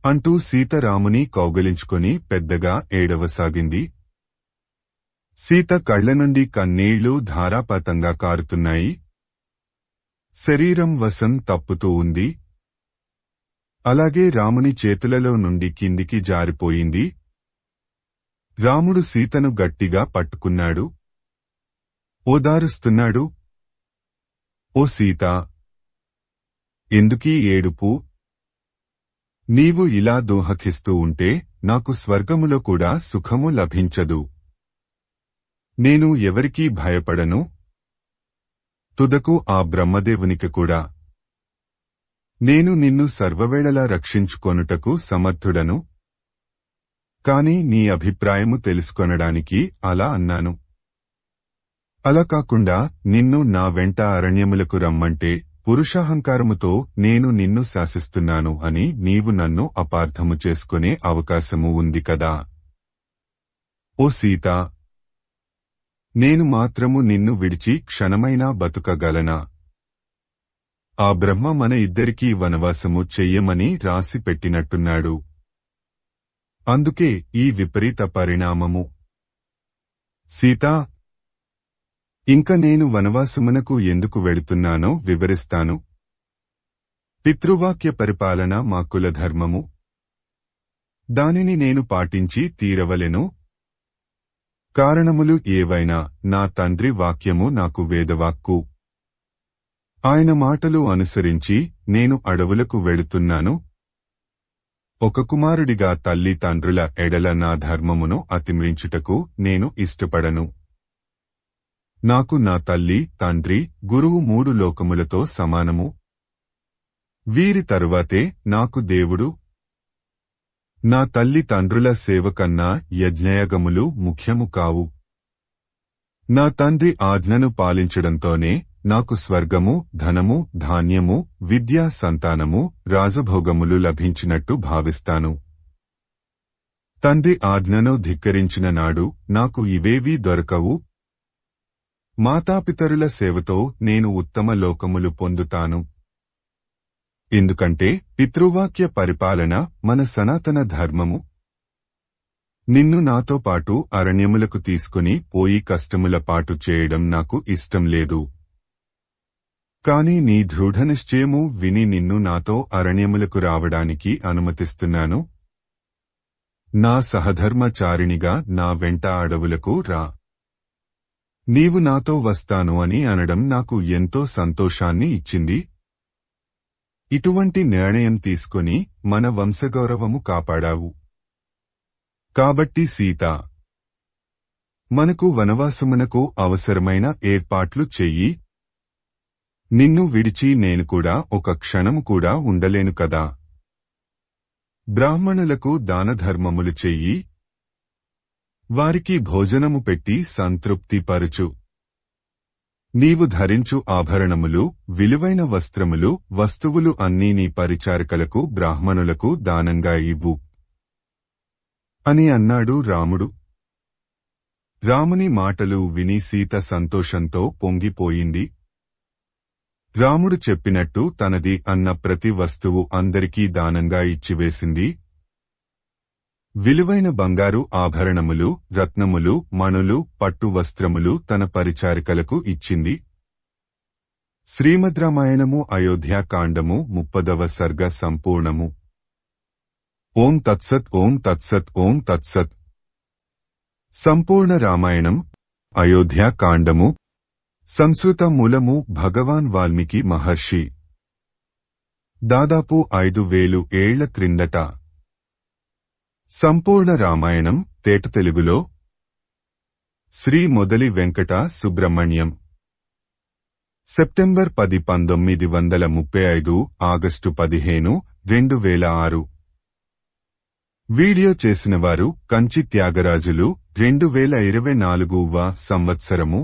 అంటూ సీతారాముని కౌగిలించుకొని పెద్దగా ఏడవసాగింది. సీత కళ్ల నుండి కన్నీళ్లు ధారాపాతంగా కారుతున్నాయి. శరీరం వశం తప్పుతూ ఉంది. అలాగే రాముని చేతులలో నుండి కిందికి జారిపోయింది. రాముడు సీతను గట్టిగా పట్టుకున్నాడు. ఓదారుస్తున్నాడు. ఓ సీతా, ఎందుకీ ఏడుపు? నీవు ఇలా దోహకిస్తూ ఉంటే నాకు స్వర్గములో కూడా సుఖము లభించదు. నేను ఎవరికీ భయపడను, తుదకు ఆ బ్రహ్మదేవునికి కూడా. నేను నిన్ను సర్వవేళలా రక్షించుకొనుటకు సమర్థుడను. కాని నీ అభిప్రాయము తెలుసుకొనడానికి అలా అన్నాను. అలా కాకుండా నిన్ను నా వెంట అరణ్యములకు రమ్మంటే పురుషాహంకారముతో నేను నిన్ను శాసిస్తున్నాను అని నీవు నన్ను అపార్థము చేసుకునే అవకాశము ఉంది కదా. ఓ సీతా, నేను మాత్రము నిన్ను విడిచి క్షణమైనా బతుకగలనా? ఆ బ్రహ్మ మన ఇద్దరికీ వనవాసము చెయ్యమని రాసి పెట్టినట్టున్నాడు. అందుకే ఈ విపరీత పరిణామము. సీతా, ఇంక నేను వనవాసమునకు ఎందుకు వెడుతున్నానో వివరిస్తాను. పితృవాక్య పరిపాలన మా కులధర్మము. దానిని నేను పాటించి తీరవలెను. కారణములు ఏవైనా నా తండ్రి వాక్యము నాకు వేదవాక్కు. ఆయన మాటలు అనుసరించి నేను అడవులకు వెళుతున్నాను. ఒక కుమారుడిగా తల్లి తండ్రుల ఎడల నా ధర్మమును అతిమ్రించుటకు నేను ఇష్టపడను. నాకు నా తల్లి, తండ్రి, గురువు 3 లోకములతో సమానము. వీరి తరువాతే నాకు దేవుడు. నా తల్లి తండ్రుల సేవ కన్నా యజ్ఞయాగములు ముఖ్యము కావు. నా తండ్రి ఆజ్ఞను పాలించడంతోనే నాకు స్వర్గము, ధనము, ధాన్యము, విద్యా, సంతానము, రాజభోగములు లభించినట్టు భావిస్తాను. తండ్రి ఆజ్ఞను ధిక్కరించిన నాడు నాకు ఇవేవీ దొరకవు. మాతాపితరుల సేవతో నేను ఉత్తమ లోకములు పొందుతాను. ఎందుకంటే పితృవాక్య పరిపాలన మన సనాతన ధర్మము. నిన్ను నాతో పాటు అరణ్యములకు తీసుకుని పోయి కష్టముల పాటు చేయడం నాకు ఇష్టం లేదు. కాని నీ దృఢనిశ్చయము విని నిన్ను నాతో అరణ్యములకు రావడానికి అనుమతిస్తున్నాను. నా సహధర్మచారిణిగా నా వెంట అడవులకు రా. నీవు నాతో వస్తాను అని అనడం నాకు ఎంతో సంతోషాన్ని ఇచ్చింది. ఇటువంటి నిర్ణయం తీసుకుని మన వంశగౌరవము కాపాడావు. కాబట్టి సీత, మనకు వనవాసమునకు అవసరమైన ఏర్పాట్లు చెయ్యి. నిన్ను విడిచి నేను కూడా ఒక క్షణము కూడా ఉండలేను కదా. బ్రాహ్మణులకు దానధర్మములు చెయ్యి. వారికి భోజనము పెట్టి సంతృప్తి పరుచు. నీవు ధరించు ఆభరణములు, విలువైన వస్త్రములు, వస్తువులు అన్నీ నీ పరిచారకులకు బ్రాహ్మణులకు దానంగా ఇవ్వు. అని అన్నాడు రాముడు. రాముని మాటలు విని సీత సంతోషంతో పొంగిపోయింది. రాముడు చెప్పినట్టు తనది అన్న ప్రతి వస్తువు అందరికీ దానంగా ఇచ్చివేసింది. విలువైన బంగారు ఆభరణములు, రత్నములు, మణులు, పట్టు వస్త్రములు తన పరిచారికలకు ఇచ్చింది. శ్రీమద్ రామాయణము అయోధ్యాకాండము 30వ సర్గ సంపూర్ణము. ఓం తత్సత్ ఓం తత్సత్ ఓం తత్సత్. సంపూర్ణ రామాయణం అయోధ్యాకాండము. సంస్కృత మూలము భగవాన్ వాల్మీకి మహర్షి. దాదాపు 5000 ఏళ్ల క్రిందట. సంపూర్ణ రామాయణం తేట తెలుగులో Shri Modali Venkata Subrahmanyam. September 10, 1935, August 15, 2006. Video చేసినవారు కంచి త్యాగరాజులు. 2024వ సంవత్సరము